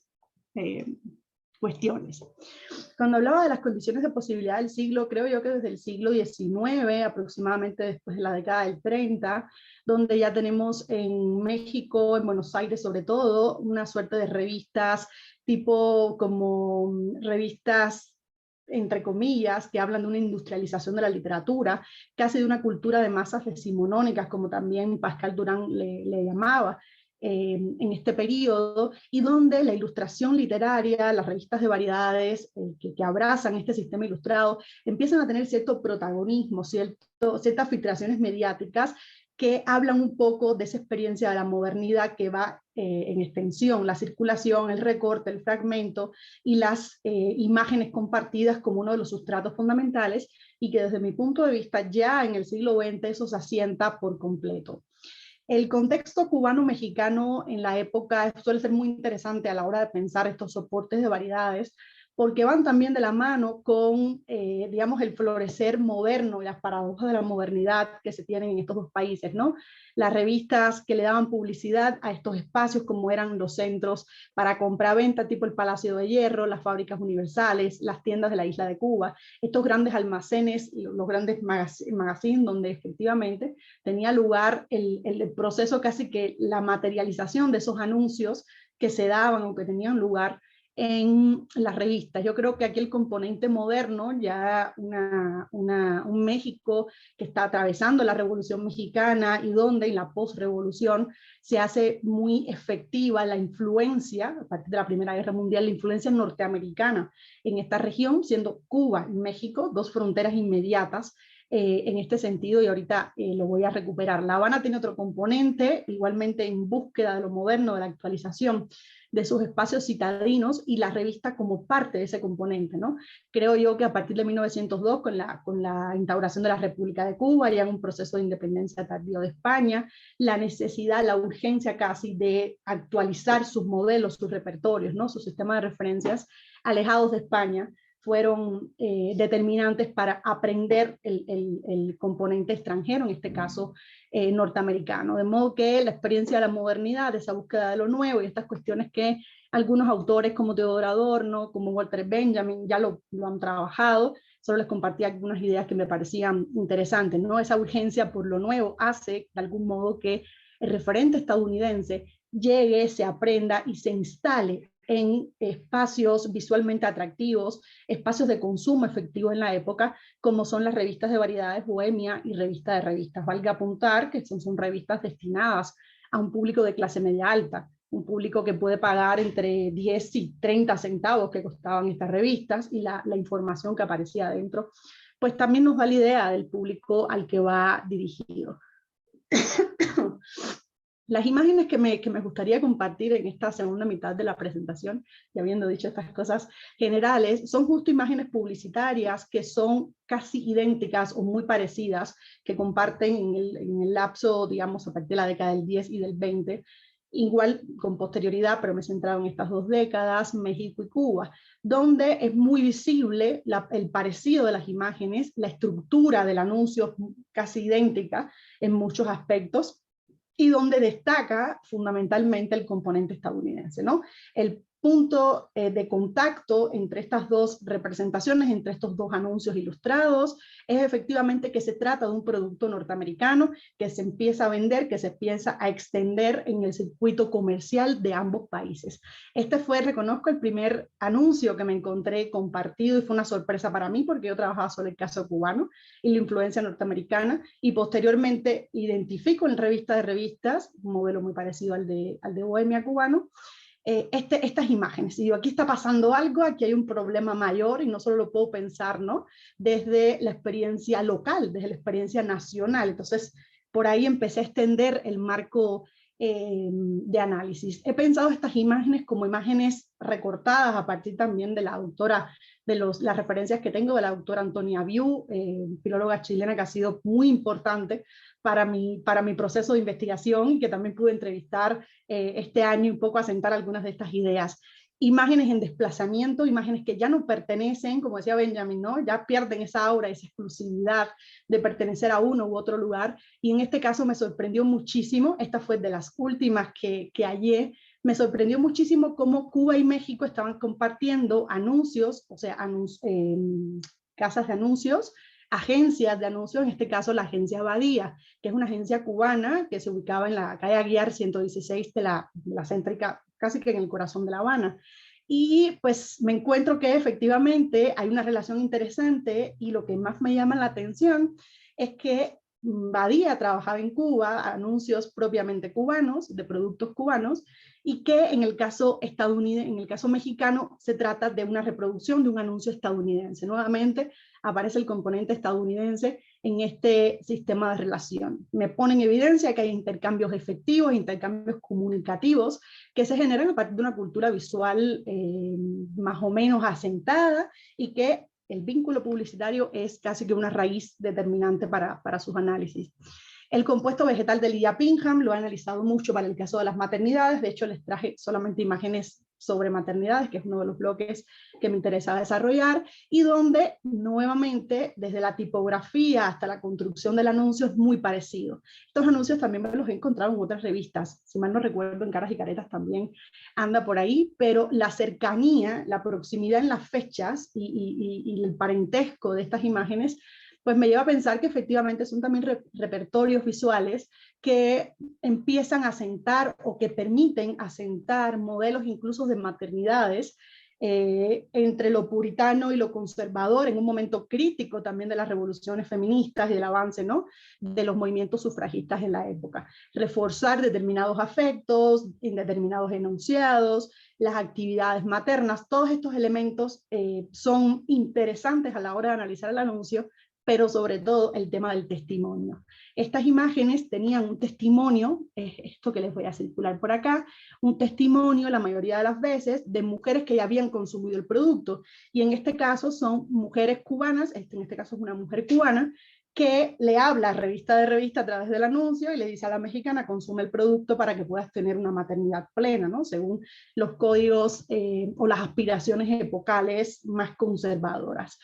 Speaker 4: cuestiones. Cuando hablaba de las condiciones de posibilidad del siglo, creo yo que desde el siglo XIX, aproximadamente después de la década del 30, donde ya tenemos en México, en Buenos Aires sobre todo, una suerte de revistas tipo como revistas entre comillas, que hablan de una industrialización de la literatura, casi de una cultura de masas decimonónicas, como también Pascal Durán le llamaba, en este periodo, y donde la ilustración literaria, las revistas de variedades que abrazan este sistema ilustrado, empiezan a tener cierto protagonismo, ciertas filtraciones mediáticas, que hablan un poco de esa experiencia de la modernidad que va en extensión, la circulación, el recorte, el fragmento y las imágenes compartidas como uno de los sustratos fundamentales, y que desde mi punto de vista ya en el siglo XX eso se asienta por completo. El contexto cubano-mexicano en la época suele ser muy interesante a la hora de pensar estos soportes de variedades, porque van también de la mano con, digamos, el florecer moderno y las paradojas de la modernidad que se tienen en estos dos países, ¿no? Las revistas que le daban publicidad a estos espacios, como eran los centros para compra-venta, tipo el Palacio de Hierro, las fábricas universales, las tiendas de la isla de Cuba, estos grandes almacenes, los grandes magazines, donde efectivamente tenía lugar el proceso, casi que la materialización de esos anuncios que se daban o que tenían lugar en las revistas. Yo creo que aquí el componente moderno, ya un México que está atravesando la Revolución Mexicana y donde en la postrevolución se hace muy efectiva la influencia, a partir de la Primera Guerra Mundial, la influencia norteamericana en esta región, siendo Cuba y México dos fronteras inmediatas en este sentido, y ahorita lo voy a recuperar. La Habana tiene otro componente, igualmente en búsqueda de lo moderno, de la actualización de sus espacios citadinos, y la revista como parte de ese componente, ¿no? Creo yo que a partir de 1902, con la instauración de la República de Cuba, ya en un proceso de independencia tardío de España, la necesidad, la urgencia casi de actualizar sus modelos, sus repertorios, ¿no? Su sistema de referencias alejados de España, fueron determinantes para aprender el componente extranjero, en este caso norteamericano. De modo que la experiencia de la modernidad, esa búsqueda de lo nuevo y estas cuestiones que algunos autores como Teodoro Adorno, como Walter Benjamin, ya lo han trabajado. Solo les compartí algunas ideas que me parecían interesantes, ¿no? Esa urgencia por lo nuevo hace de algún modo que el referente estadounidense llegue, se aprenda y se instale en espacios visualmente atractivos, espacios de consumo efectivo en la época, como son las revistas de variedades Bohemia y Revista de Revistas. Valga apuntar que son revistas destinadas a un público de clase media alta, un público que puede pagar entre 10 y 30 centavos que costaban estas revistas, y la información que aparecía adentro, pues también nos da la idea del público al que va dirigido. Las imágenes que me gustaría compartir en esta segunda mitad de la presentación, y habiendo dicho estas cosas generales, son justo imágenes publicitarias que son casi idénticas o muy parecidas, que comparten en el lapso, digamos, a partir de la década del 10 y del 20, igual con posterioridad, pero me he centrado en estas dos décadas, México y Cuba, donde es muy visible el parecido de las imágenes, la estructura del anuncio casi idéntica en muchos aspectos, y donde destaca fundamentalmente el componente estadounidense, ¿no? El punto de contacto entre estas dos representaciones, entre estos dos anuncios ilustrados, es efectivamente que se trata de un producto norteamericano que se empieza a vender, que se empieza a extender en el circuito comercial de ambos países. Este fue, reconozco, el primer anuncio que me encontré compartido, y fue una sorpresa para mí porque yo trabajaba sobre el caso cubano y la influencia norteamericana, y posteriormente identifico en Revista de Revistas, un modelo muy parecido al de Bohemia cubano, estas imágenes. Y digo, aquí está pasando algo, aquí hay un problema mayor, y no solo lo puedo pensar, ¿no?, desde la experiencia local, desde la experiencia nacional. Entonces, por ahí empecé a extender el marco de análisis. He pensado estas imágenes como imágenes recortadas a partir también de la autora, las referencias que tengo de la doctora Antonia Viu, filóloga chilena que ha sido muy importante para mi proceso de investigación, y que también pude entrevistar este año, y un poco asentar algunas de estas ideas. Imágenes en desplazamiento, imágenes que ya no pertenecen, como decía Benjamin, ¿no?, ya pierden esa aura, esa exclusividad de pertenecer a uno u otro lugar, y en este caso me sorprendió muchísimo. Esta fue de las últimas que hallé me sorprendió muchísimo cómo Cuba y México estaban compartiendo anuncios, o sea, casas de anuncios, agencias de anuncios, en este caso la agencia Badía, que es una agencia cubana que se ubicaba en la calle Aguiar 116 de la céntrica, casi que en el corazón de La Habana. Y pues me encuentro que efectivamente hay una relación interesante, y lo que más me llama la atención es que Badía trabajaba en Cuba, anuncios propiamente cubanos, de productos cubanos, y que en el caso estadounidense, en el caso mexicano, se trata de una reproducción de un anuncio estadounidense. Nuevamente aparece el componente estadounidense en este sistema de relación. Me pone en evidencia que hay intercambios efectivos, intercambios comunicativos que se generan a partir de una cultura visual más o menos asentada, y que el vínculo publicitario es casi que una raíz determinante para sus análisis. El compuesto vegetal de Lydia Pinham lo he analizado mucho para el caso de las maternidades. De hecho, les traje solamente imágenes sobre maternidades, que es uno de los bloques que me interesa desarrollar, y donde nuevamente desde la tipografía hasta la construcción del anuncio es muy parecido. Estos anuncios también me los he encontrado en otras revistas, si mal no recuerdo en Caras y Caretas también anda por ahí, pero la cercanía, la proximidad en las fechas y el parentesco de estas imágenes pues me lleva a pensar que efectivamente son también repertorios visuales que empiezan a asentar o que permiten asentar modelos incluso de maternidades entre lo puritano y lo conservador, en un momento crítico también de las revoluciones feministas y del avance, ¿no?, de los movimientos sufragistas en la época. Reforzar determinados afectos, determinados enunciados, las actividades maternas, todos estos elementos son interesantes a la hora de analizar el anuncio, pero sobre todo el tema del testimonio. Estas imágenes tenían un testimonio, esto que les voy a circular por acá, un testimonio la mayoría de las veces de mujeres que ya habían consumido el producto, y en este caso son mujeres cubanas, en este caso es una mujer cubana, que le habla revista de revista a través del anuncio y le dice a la mexicana: consume el producto para que puedas tener una maternidad plena, ¿no?, según los códigos o las aspiraciones epocales más conservadoras.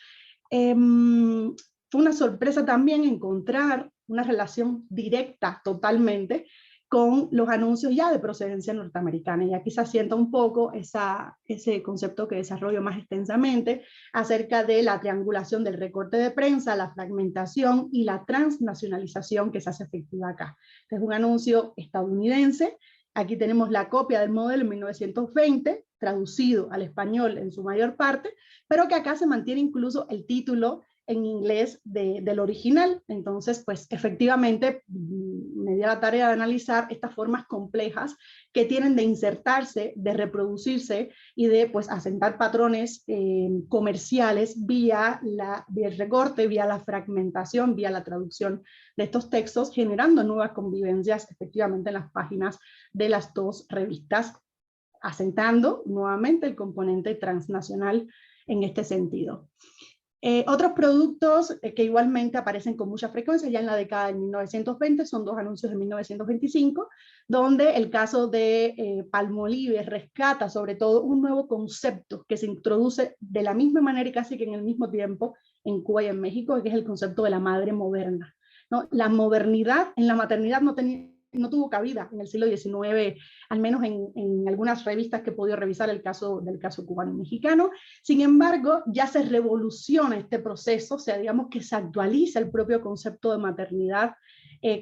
Speaker 4: Fue una sorpresa también encontrar una relación directa totalmente con los anuncios ya de procedencia norteamericana, y aquí se asienta un poco ese concepto que desarrollo más extensamente acerca de la triangulación del recorte de prensa, la fragmentación y la transnacionalización que se hace efectiva acá. Este es un anuncio estadounidense. Aquí tenemos la copia del modelo en 1920, traducido al español en su mayor parte, pero que acá se mantiene incluso el título en inglés del original. Entonces, pues efectivamente me dio la tarea de analizar estas formas complejas que tienen de insertarse, de reproducirse y de pues asentar patrones comerciales vía el recorte, vía la fragmentación, vía la traducción de estos textos, generando nuevas convivencias efectivamente en las páginas de las dos revistas, asentando nuevamente el componente transnacional en este sentido. Otros productos que igualmente aparecen con mucha frecuencia ya en la década de 1920 son dos anuncios de 1925, donde el caso de Palmolive rescata sobre todo un nuevo concepto que se introduce de la misma manera y casi que en el mismo tiempo en Cuba y en México, que es el concepto de la madre moderna, ¿no? La modernidad en la maternidad no tuvo cabida en el siglo XIX, al menos en algunas revistas que he podido revisar del caso cubano y mexicano. Sin embargo, ya se revoluciona este proceso, o sea, digamos que se actualiza el propio concepto de maternidad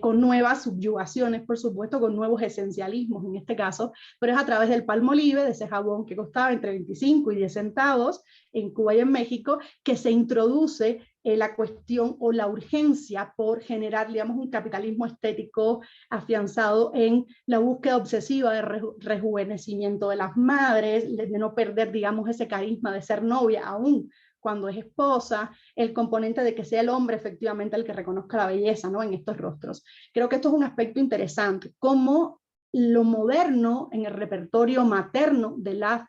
Speaker 4: con nuevas subyugaciones, por supuesto, con nuevos esencialismos en este caso, pero es a través del Palmolive, de ese jabón que costaba entre 25 y 10 centavos en Cuba y en México, que se introduce la cuestión o la urgencia por generar, digamos, un capitalismo estético afianzado en la búsqueda obsesiva de rejuvenecimiento de las madres, de no perder, digamos, ese carisma de ser novia aún cuando es esposa, el componente de que sea el hombre efectivamente el que reconozca la belleza, ¿no?, en estos rostros. Creo que esto es un aspecto interesante, cómo lo moderno en el repertorio materno de las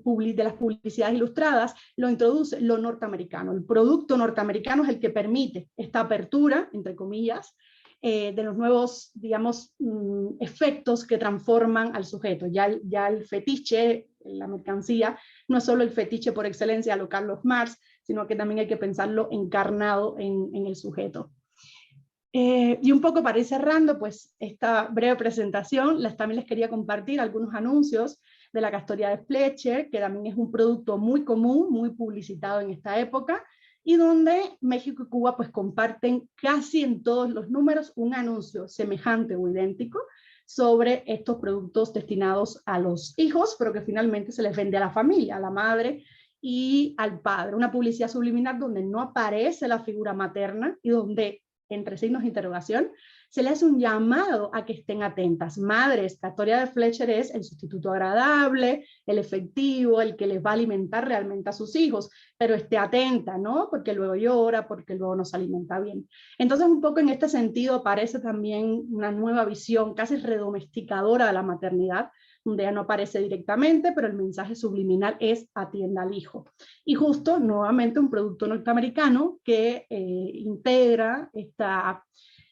Speaker 4: publicidades ilustradas lo introduce lo norteamericano. El producto norteamericano es el que permite esta apertura, entre comillas, de los nuevos, digamos, efectos que transforman al sujeto. Ya el fetiche, la mercancía, no es solo el fetiche por excelencia a lo Carlos Marx, sino que también hay que pensarlo encarnado en el sujeto. Y un poco para ir cerrando, pues esta breve presentación, también les quería compartir algunos anuncios de la castoría de Fletcher, que también es un producto muy común, muy publicitado en esta época, y donde México y Cuba pues comparten casi en todos los números un anuncio semejante o idéntico sobre estos productos destinados a los hijos, pero que finalmente se les vende a la familia, a la madre y al padre. Una publicidad subliminal donde no aparece la figura materna y donde, entre signos de interrogación, se le hace un llamado a que estén atentas. Madres, la historia de Fletcher es el sustituto agradable, el efectivo, el que les va a alimentar realmente a sus hijos, pero esté atenta, ¿no? Porque luego llora, porque luego no se alimenta bien. Entonces, un poco en este sentido aparece también una nueva visión casi redomesticadora de la maternidad, donde ya no aparece directamente, pero el mensaje subliminal es atienda al hijo. Y justo, nuevamente, un producto norteamericano que integra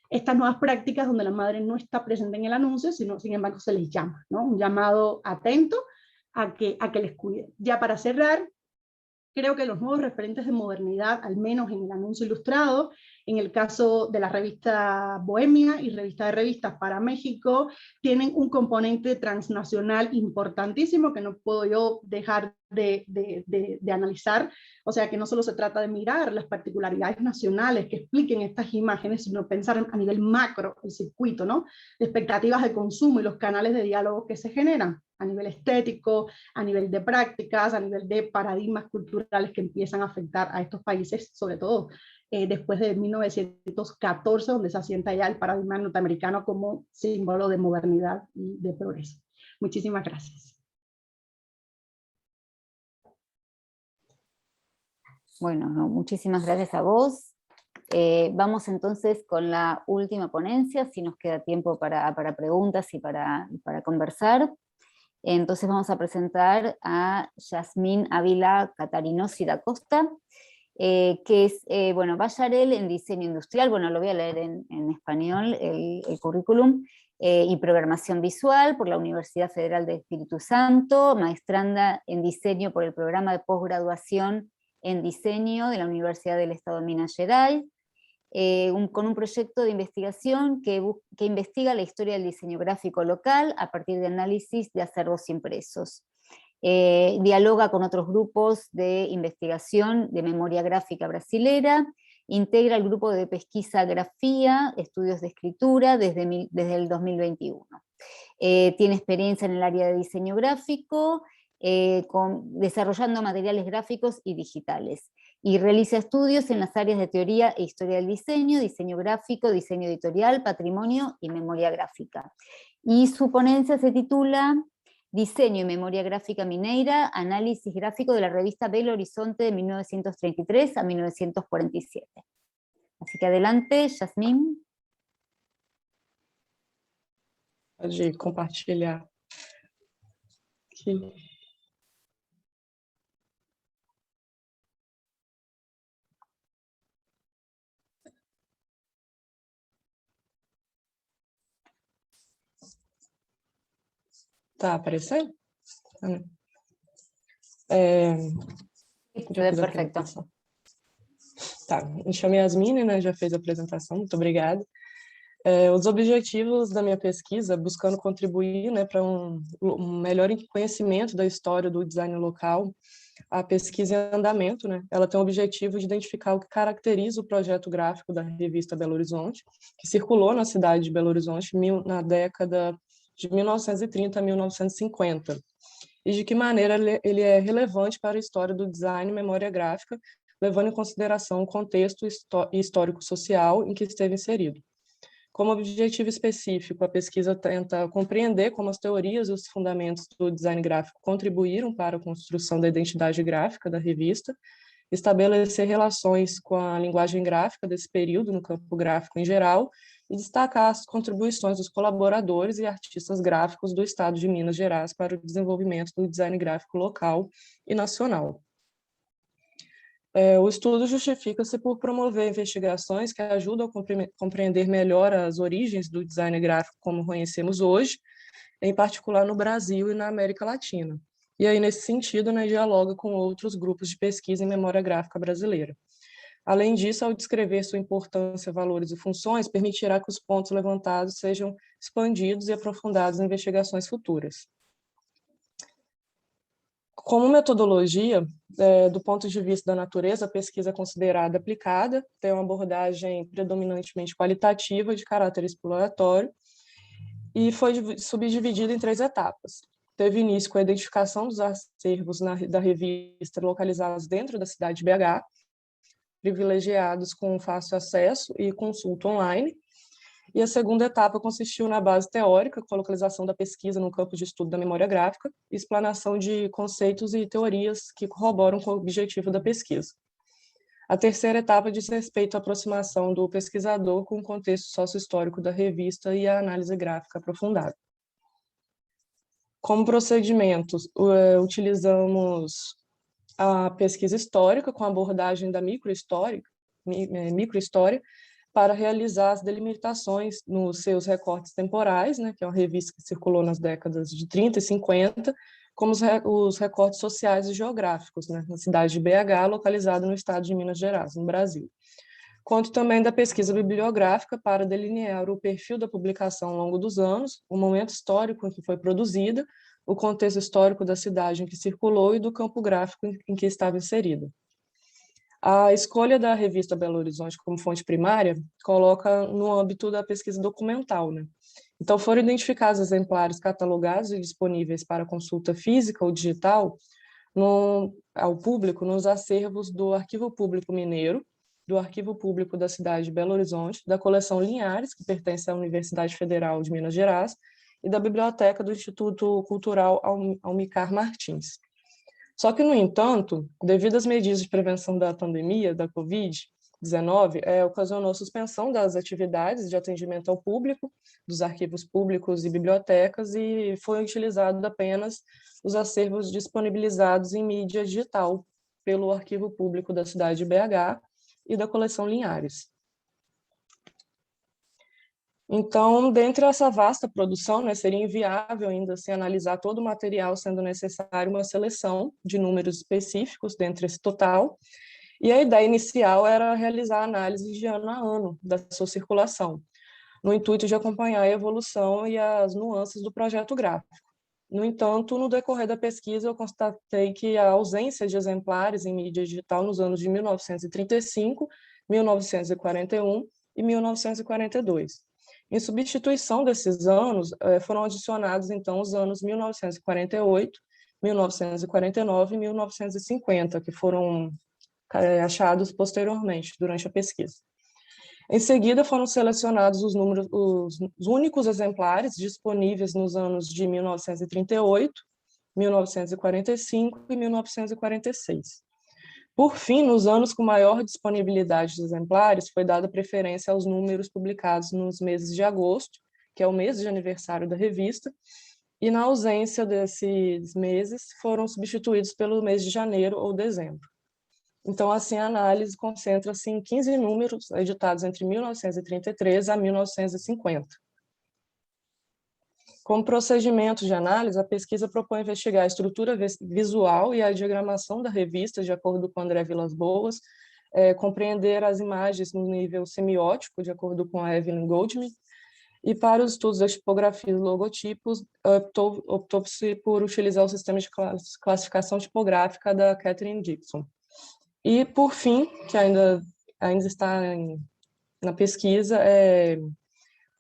Speaker 4: estas nuevas prácticas donde la madre no está presente en el anuncio, sino sin embargo se les llama, ¿no? Un llamado atento a que les cuiden. Ya para cerrar, creo que los nuevos referentes de modernidad, al menos en el anuncio ilustrado, en el caso de la revista Bohemia y revista de revistas para México, tienen un componente transnacional importantísimo que no puedo yo dejar de analizar. O sea, que no solo se trata de mirar las particularidades nacionales que expliquen estas imágenes, sino pensar a nivel macro, el circuito, ¿no? De expectativas de consumo y los canales de diálogo que se generan a nivel estético, a nivel de prácticas, a nivel de paradigmas culturales que empiezan a afectar a estos países, sobre todo después de 1914, donde se asienta ya el paradigma norteamericano como símbolo de modernidad y de progreso. Muchísimas gracias.
Speaker 1: Bueno, no, muchísimas gracias a vos. Vamos entonces con la última ponencia, si nos queda tiempo para preguntas y para conversar. Entonces vamos a presentar a Yasmín Ávila Catarinosi da Costa, que es, bueno, bacharel en diseño industrial, bueno, lo voy a leer en español, el currículum, y programación visual por la Universidad Federal de Espíritu Santo, maestranda en diseño por el programa de posgraduación en diseño de la Universidad del Estado de Minas Gerais, con un proyecto de investigación que investiga la historia del diseño gráfico local a partir de análisis de acervos impresos. Dialoga con otros grupos de investigación de memoria gráfica brasilera, integra el grupo de pesquisa Grafía, estudios de escritura desde el 2021. Tiene experiencia en el área de diseño gráfico, desarrollando materiales gráficos y digitales, y realiza estudios en las áreas de teoría e historia del diseño gráfico, diseño editorial, patrimonio y memoria gráfica. Y su ponencia se titula Diseño y Memoria Gráfica Mineira, análisis gráfico de la revista Belo Horizonte de 1933 a 1947. Así que adelante, Yasmín.
Speaker 5: Pode compartilhar aqui. Tá aparecendo?
Speaker 1: Perfeito.
Speaker 5: Tá, me chamo Yasmine, né, já fez a apresentação, muito obrigada. Os objetivos da minha pesquisa, buscando contribuir, né, para um melhor conhecimento da história do design local, a pesquisa em andamento, né, ela tem o objetivo de identificar o que caracteriza o projeto gráfico da revista Belo Horizonte, que circulou na cidade de Belo Horizonte na década de 1930 a 1950, e de que maneira ele é relevante para a história do design e memória gráfica, levando em consideração o contexto histórico-social em que esteve inserido. Como objetivo específico, a pesquisa tenta compreender como as teorias e os fundamentos do design gráfico contribuíram para a construção da identidade gráfica da revista, estabelecer relações com a linguagem gráfica desse período no campo gráfico em geral e destacar as contribuições dos colaboradores e artistas gráficos do Estado de Minas Gerais para o desenvolvimento do design gráfico local e nacional. O estudo justifica-se por promover investigações que ajudam a compreender melhor as origens do design gráfico como conhecemos hoje, em particular no Brasil e na América Latina. E aí, nesse sentido, né, dialoga com outros grupos de pesquisa em memória gráfica brasileira. Além disso, ao descrever sua importância, valores e funções, permitirá que os pontos levantados sejam expandidos e aprofundados em investigações futuras. Como metodologia, do ponto de vista da natureza, a pesquisa é considerada aplicada, tem uma abordagem predominantemente qualitativa de caráter exploratório e foi subdividida em 3 etapas. Teve início com a identificação dos acervos da revista localizados dentro da cidade de BH, privilegiados com fácil acesso e consulta online. E a segunda etapa consistiu na base teórica, com a localização da pesquisa no campo de estudo da memória gráfica e explanação de conceitos e teorias que corroboram com o objetivo da pesquisa. A terceira etapa diz respeito à aproximação do pesquisador com o contexto sócio-histórico da revista e a análise gráfica aprofundada. Como procedimentos, utilizamos a pesquisa histórica com a abordagem da microhistória, para realizar as delimitações nos seus recortes temporais, né, que é uma revista que circulou nas décadas de 30 e 50, como os recortes sociais e geográficos, né, na cidade de BH, localizada no estado de Minas Gerais, no Brasil. Quanto também da pesquisa bibliográfica para delinear o perfil da publicação ao longo dos anos, o momento histórico em que foi produzida, o contexto histórico da cidade em que circulou e do campo gráfico em que estava inserida. A escolha da revista Belo Horizonte como fonte primária coloca no âmbito da pesquisa documental, né? Então, foram identificados exemplares catalogados e disponíveis para consulta física ou digital ao público nos acervos do Arquivo Público Mineiro, do Arquivo Público da cidade de Belo Horizonte, da coleção Linhares, que pertence à Universidade Federal de Minas Gerais, e da Biblioteca do Instituto Cultural Almir Martins. Só que, no entanto, devido às medidas de prevenção da pandemia, da Covid-19, ocasionou suspensão das atividades de atendimento ao público, dos arquivos públicos e bibliotecas, e foi utilizado apenas os acervos disponibilizados em mídia digital pelo Arquivo Público da cidade de BH e da coleção Linhares. Então, dentro dessa vasta produção, né, seria inviável ainda assim analisar todo o material, sendo necessário uma seleção de números específicos dentro desse total, e a ideia inicial era realizar análise de ano a ano da sua circulação, no intuito de acompanhar a evolução e as nuances do projeto gráfico. No entanto, no decorrer da pesquisa, eu constatei que a ausência de exemplares em mídia digital nos anos de 1935, 1941 e 1942. Em substituição desses anos, foram adicionados, então, os anos 1948, 1949 e 1950, que foram achados posteriormente, durante a pesquisa. Em seguida, foram selecionados os únicos exemplares disponíveis nos anos de 1938, 1945 e 1946. Por fim, nos anos com maior disponibilidade de exemplares, foi dada preferência aos números publicados nos meses de agosto, que é o mês de aniversário da revista, e na ausência desses meses, foram substituídos pelo mês de janeiro ou dezembro. Então, assim, a análise concentra-se em 15 números editados entre 1933 a 1950. Como procedimento de análise, a pesquisa propõe investigar a estrutura visual e a diagramação da revista, de acordo com André Vilas Boas, compreender as imagens no nível semiótico, de acordo com a Evelyn Goldman, e para os estudos da tipografia e logotipos, optou-se por utilizar o sistema de classificação tipográfica da Catherine Dixon. E, por fim, que ainda está na pesquisa,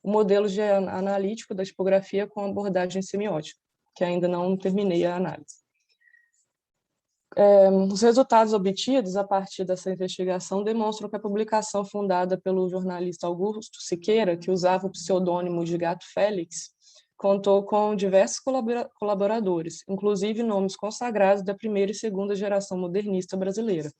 Speaker 5: o modelo analítico da tipografia com abordagem semiótica, que ainda não terminei a análise. Os resultados obtidos a partir dessa investigação demonstram que a publicação fundada pelo jornalista Augusto Siqueira, que usava o pseudônimo de Gato Félix, contou com diversos colaboradores, inclusive nomes consagrados da primeira e segunda geração modernista brasileira,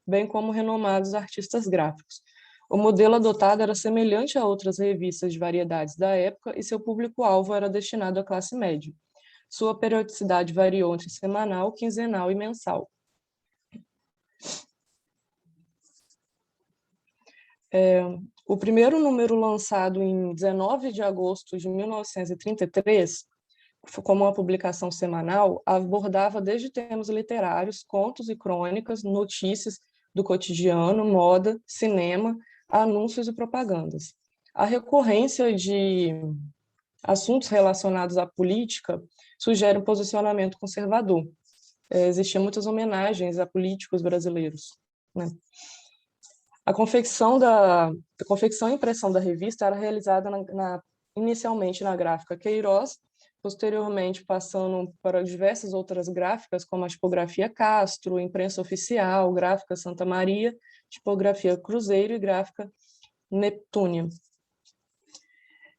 Speaker 5: bem como renomados artistas gráficos. O modelo adotado era semelhante a outras revistas de variedades da época e seu público-alvo era destinado à classe média. Sua periodicidade variou entre semanal, quinzenal e mensal. O primeiro número, lançado em 19 de agosto de 1933, como uma publicação semanal, abordava desde temas literários, contos e crônicas, notícias, do cotidiano, moda, cinema, anúncios e propagandas. A recorrência de assuntos relacionados à política sugere um posicionamento conservador. Existiam muitas homenagens a políticos brasileiros, né? A confecção e impressão da revista era realizada inicialmente na gráfica Queiroz, posteriormente passando para diversas outras gráficas, como a tipografia Castro, imprensa oficial, gráfica Santa Maria, tipografia Cruzeiro e gráfica Neptúnia.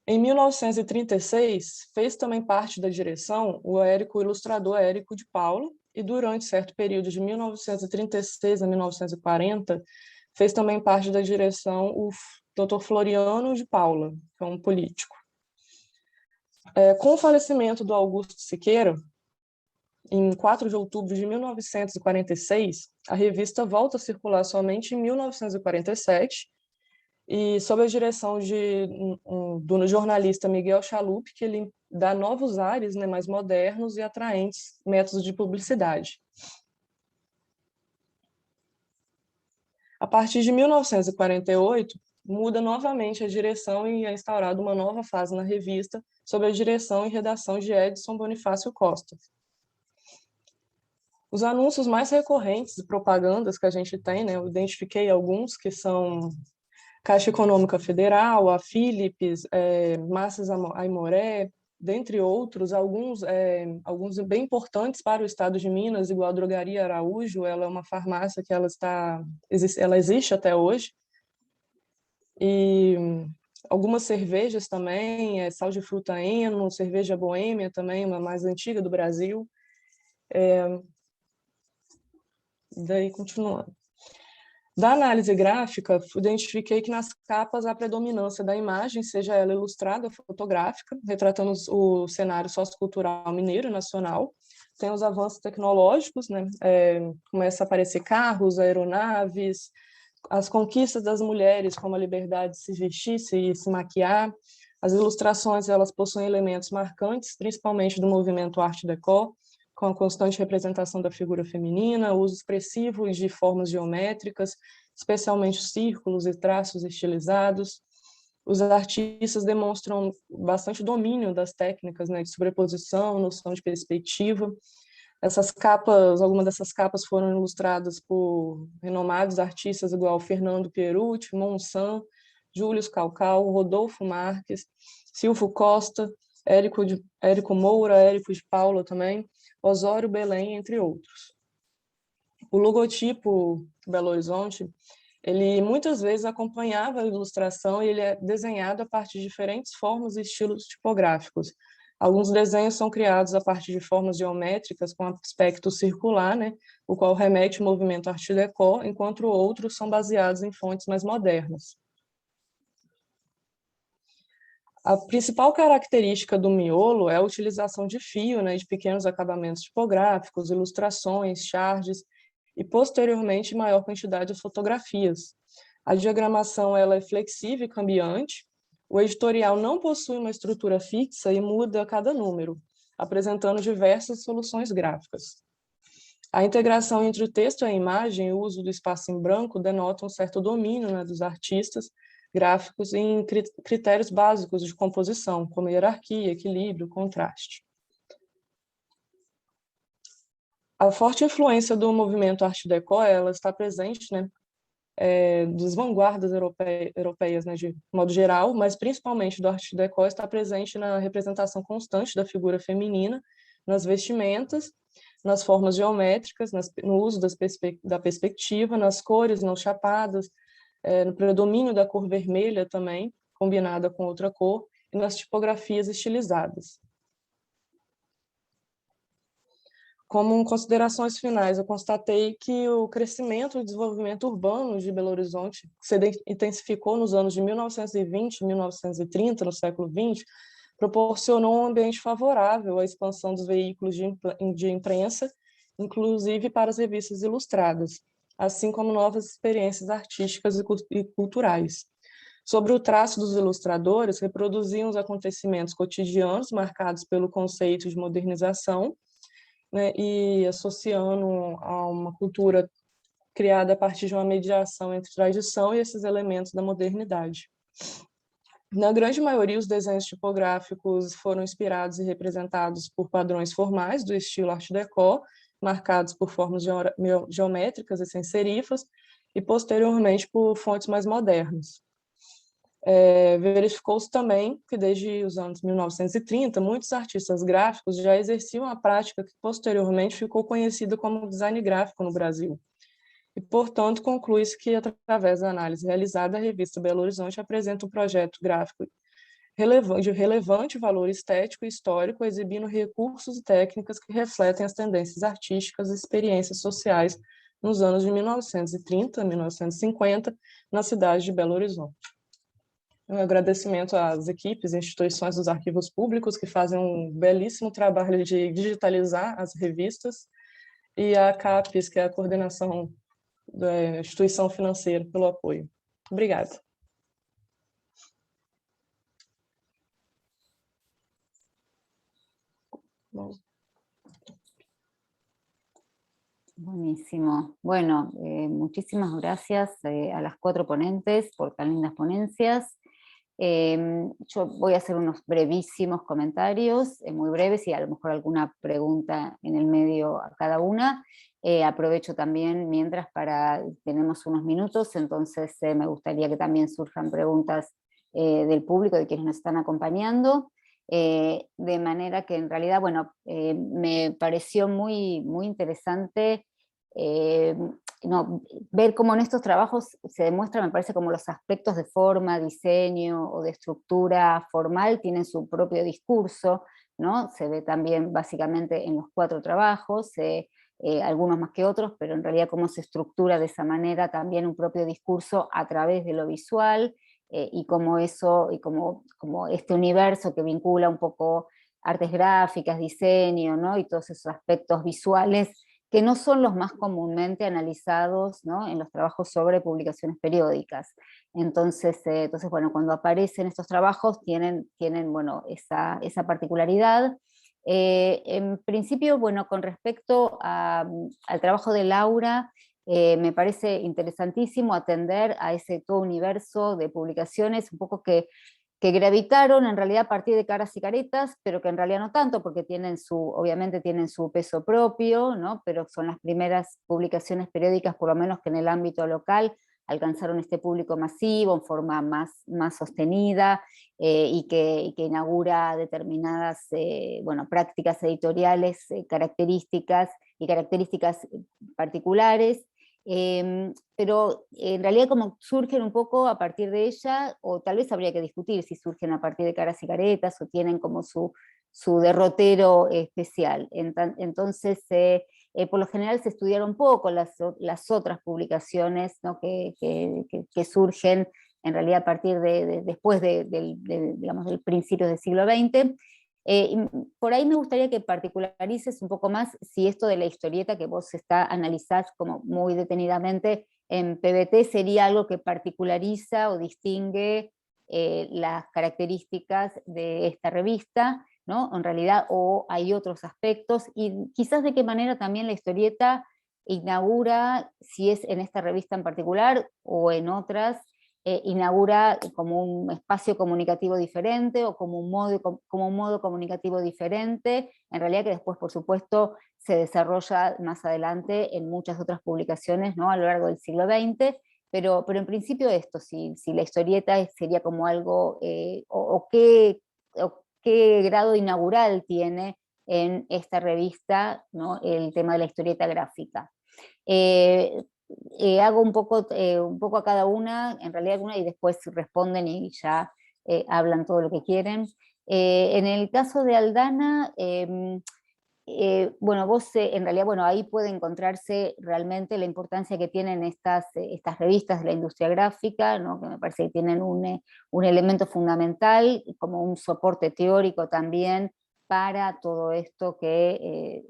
Speaker 5: Em 1936, fez também parte da direção o ilustrador Érico de Paula, e durante certo período de 1936 a 1940, fez também parte da direção o Dr. Floriano de Paula, que é um político. Com o falecimento do Augusto Siqueira, em 4 de outubro de 1946, a revista volta a circular somente em 1947, e sob a direção do jornalista Miguel Chalup, que ele dá novos ares, né, mais modernos e atraentes métodos de publicidade. A partir de 1948, muda novamente a direção e é instaurada uma nova fase na revista, sob a direção e redação de Edson Bonifácio Costa. Os anúncios mais recorrentes e propagandas que a gente tem, né, eu identifiquei alguns que são Caixa Econômica Federal, a Philips, Massas Aimoré, dentre outros, alguns bem importantes para o estado de Minas, igual a Drogaria Araújo. Ela é uma farmácia que ela existe até hoje. E algumas cervejas também, Sal de Fruta Eno, Cerveja Boêmia também, uma mais antiga do Brasil. Daí, continuando. Da análise gráfica, identifiquei que nas capas há predominância da imagem, seja ela ilustrada ou fotográfica, retratando o cenário sociocultural mineiro e nacional. Tem os avanços tecnológicos, né? Começa a aparecer carros, aeronaves, as conquistas das mulheres, como a liberdade de se vestir e se maquiar. As ilustrações, elas possuem elementos marcantes, principalmente do movimento Art Deco, com a constante representação da figura feminina, o uso expressivo de formas geométricas, especialmente círculos e traços estilizados. Os artistas demonstram bastante domínio das técnicas, né, de sobreposição, noção de perspectiva. Algumas dessas capas foram ilustradas por renomados artistas igual Fernando Pierucci, Monsan, Júlio Calcal, Rodolfo Marques, Silvio Costa, Érico Moura, Érico de Paula também, Osório Belém, entre outros. O logotipo Belo Horizonte, ele muitas vezes acompanhava a ilustração e ele é desenhado a partir de diferentes formas e estilos tipográficos. Alguns desenhos são criados a partir de formas geométricas com aspecto circular, né, o qual remete ao movimento Art Deco, enquanto outros são baseados em fontes mais modernas. A principal característica do miolo é a utilização de fio, né, de pequenos acabamentos tipográficos, ilustrações, charges e, posteriormente, maior quantidade de fotografias. A diagramação ela é flexível e cambiante. O editorial não possui uma estrutura fixa e muda a cada número, apresentando diversas soluções gráficas. A integração entre o texto e a imagem e o uso do espaço em branco denota um certo domínio, né, dos artistas gráficos em critérios básicos de composição, como hierarquia, equilíbrio, contraste. A forte influência do movimento Art Deco, ela está presente, né, das vanguardas europeias, né, de modo geral, mas principalmente do Art Deco, está presente na representação constante da figura feminina, nas vestimentas, nas formas geométricas, no uso da perspectiva, nas cores não chapadas, no predomínio da cor vermelha também, combinada com outra cor, e nas tipografias estilizadas. Como considerações finais, eu constatei que o crescimento e desenvolvimento urbano de Belo Horizonte se intensificou nos anos de 1920 e 1930, no século XX, proporcionou um ambiente favorável à expansão dos veículos de imprensa, inclusive para as revistas ilustradas, assim como novas experiências artísticas e culturais. Sobre o traço dos ilustradores, reproduziam os acontecimentos cotidianos marcados pelo conceito de modernização, né, e associando a uma cultura criada a partir de uma mediação entre tradição e esses elementos da modernidade. Na grande maioria, os desenhos tipográficos foram inspirados e representados por padrões formais do estilo Art Deco, marcados por formas geométricas e sem serifas, e posteriormente por fontes mais modernas. Verificou-se também que desde os anos 1930, muitos artistas gráficos já exerciam a prática que posteriormente ficou conhecida como design gráfico no Brasil. E, portanto, conclui-se que, através da análise realizada, a revista Belo Horizonte apresenta um projeto gráfico de relevante valor estético e histórico, exibindo recursos e técnicas que refletem as tendências artísticas e experiências sociais nos anos de 1930 a 1950, na cidade de Belo Horizonte. Um agradecimento às equipes e instituições dos arquivos públicos que fazem um belíssimo trabalho de digitalizar as revistas, e à CAPES, que é a coordenação da instituição financeira, pelo apoio. Obrigada.
Speaker 1: Buenísimo. Bueno, muchísimas gracias a las 4 ponentes por tan lindas ponencias. Yo voy a hacer unos brevísimos comentarios, muy breves, y a lo mejor alguna pregunta en el medio a cada una. Aprovecho también mientras tenemos unos minutos, entonces me gustaría que también surjan preguntas del público, de quienes nos están acompañando. De manera que en realidad, bueno, me pareció muy interesante ver cómo en estos trabajos se demuestra, me parece, como los aspectos de forma, diseño o de estructura formal tienen su propio discurso, ¿no? Se ve también básicamente en los 4 trabajos, algunos más que otros, pero en realidad cómo se estructura de esa manera también un propio discurso a través de lo visual, y como eso, y como este universo que vincula un poco artes gráficas, diseño, ¿no? Y todos esos aspectos visuales que no son los más comúnmente analizados, ¿no? En los trabajos sobre publicaciones periódicas. Entonces, bueno, cuando aparecen estos trabajos tienen bueno, esa particularidad. En principio, bueno, con respecto al trabajo de Laura, me parece interesantísimo atender a ese todo universo de publicaciones, un poco que gravitaron en realidad a partir de Caras y Caretas, pero que en realidad no tanto, porque obviamente tienen su peso propio, ¿no? Pero son las primeras publicaciones periódicas, por lo menos que en el ámbito local, alcanzaron este público masivo en forma más sostenida, y que inaugura determinadas bueno, prácticas editoriales, características particulares. Pero en realidad como surgen un poco a partir de ella, o tal vez habría que discutir si surgen a partir de Caras y Caretas o tienen como su derrotero especial. Entonces, por lo general se estudiaron poco las otras publicaciones, ¿no? que surgen en realidad a partir después digamos, del principio del siglo XX. Y por ahí me gustaría que particularices un poco más si esto de la historieta que vos analizás como muy detenidamente en PBT sería algo que particulariza o distingue las características de esta revista, ¿no? En realidad, o hay otros aspectos, y quizás de qué manera también la historieta inaugura, si es en esta revista en particular o en otras, inaugura como un espacio comunicativo diferente o como un modo comunicativo diferente, en realidad que después, por supuesto, se desarrolla más adelante en muchas otras publicaciones, ¿no? A lo largo del siglo XX, pero en principio esto, si la historieta sería como algo, o qué grado inaugural tiene en esta revista, ¿no? El tema de la historieta gráfica. Hago un poco a cada una, en realidad y después responden y ya hablan todo lo que quieren. En el caso de Aldana, bueno, vos en realidad, bueno, ahí puede encontrarse realmente la importancia que tienen estas revistas de la industria gráfica, ¿no? Que me parece que tienen un elemento fundamental, como un soporte teórico también para todo esto de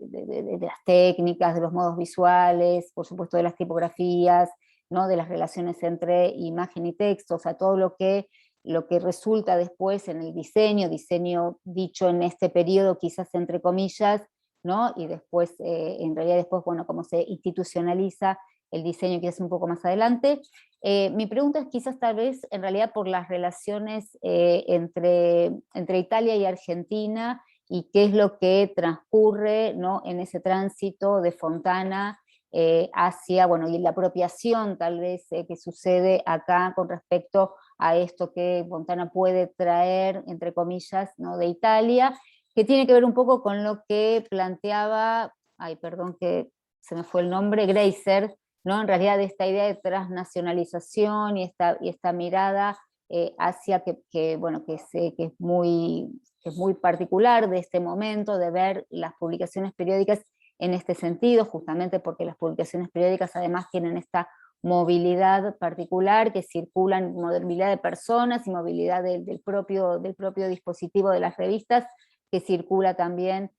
Speaker 1: las técnicas, de los modos visuales, por supuesto de las tipografías, ¿no? De las relaciones entre imagen y texto, o sea, todo lo que resulta después en el diseño dicho en este periodo quizás entre comillas, ¿no? Y después, en realidad después, bueno, cómo se institucionaliza el diseño quizás un poco más adelante. Mi pregunta es quizás tal vez en realidad por las relaciones entre Italia y Argentina, y qué es lo que transcurre, ¿no?, en ese tránsito de Fontana hacia, bueno, y la apropiación tal vez que sucede acá con respecto a esto que Fontana puede traer, entre comillas, ¿no?, de Italia, que tiene que ver un poco con lo que planteaba, ay, perdón que se me fue el nombre, Greiser, ¿no?, en realidad esta idea de transnacionalización y esta mirada hacia bueno, que es muy particular de este momento, de ver las publicaciones periódicas en este sentido, justamente porque las publicaciones periódicas además tienen esta movilidad particular, que circulan, movilidad de personas y movilidad del propio dispositivo de las revistas, que circula también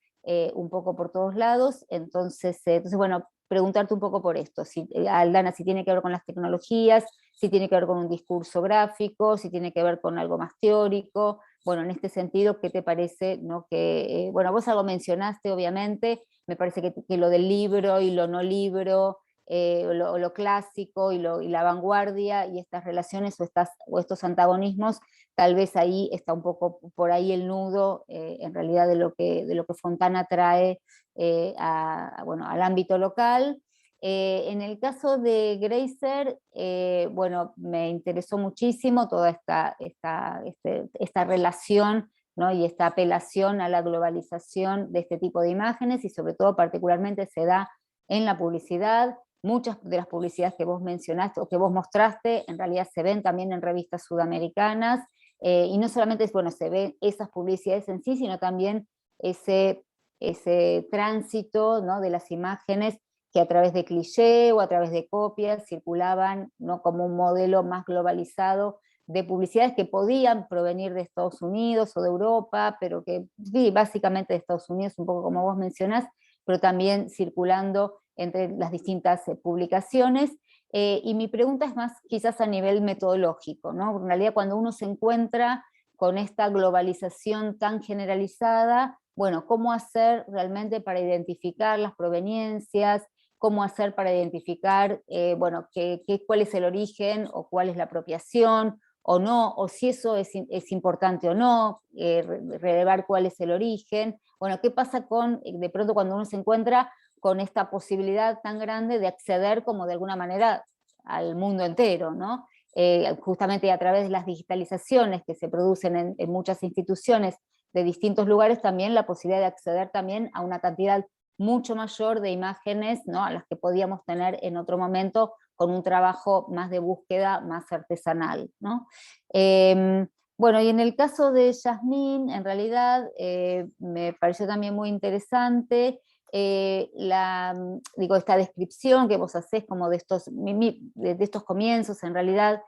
Speaker 1: un poco por todos lados. Entonces bueno, preguntarte un poco por esto, Aldana, si tiene que ver con las tecnologías, si tiene que ver con un discurso gráfico, si tiene que ver con algo más teórico. Bueno, en este sentido, ¿qué te parece, ¿no? Que, bueno, vos algo mencionaste, obviamente, me parece que lo del libro y lo no libro, lo clásico y la vanguardia, y estas relaciones o estos antagonismos, tal vez ahí está un poco por ahí el nudo, en realidad, de lo que Fontana trae bueno, al ámbito local. En el caso de Greiser, bueno, me interesó muchísimo toda esta relación, ¿no?, y esta apelación a la globalización de este tipo de imágenes, y sobre todo particularmente se da en la publicidad. Muchas de las publicidades que vos mencionaste o que vos mostraste en realidad se ven también en revistas sudamericanas, y no solamente bueno, se ven esas publicidades en sí, sino también ese tránsito, ¿no?, de las imágenes que a través de cliché o a través de copias circulaban, ¿no?, como un modelo más globalizado de publicidades que podían provenir de Estados Unidos o de Europa, pero que sí, básicamente de Estados Unidos, un poco como vos mencionás, pero también circulando entre las distintas publicaciones. Y mi pregunta es más quizás a nivel metodológico, ¿no? En realidad, cuando uno se encuentra con esta globalización tan generalizada, bueno, ¿cómo hacer realmente para identificar las proveniencias? ¿Cómo hacer para identificar, bueno, cuál es el origen o cuál es la apropiación o no, o si eso es importante o no, relevar cuál es el origen? Bueno, ¿qué pasa de pronto cuando uno se encuentra con esta posibilidad tan grande de acceder como de alguna manera al mundo entero, ¿no? Justamente a través de las digitalizaciones que se producen en muchas instituciones de distintos lugares, también la posibilidad de acceder también a una cantidad mucho mayor de imágenes, ¿no?, a las que podíamos tener en otro momento con un trabajo más de búsqueda, más artesanal, ¿no? Bueno, y en el caso de Yasmín, en realidad me pareció también muy interesante esta descripción que vos hacés como de estos comienzos, en realidad,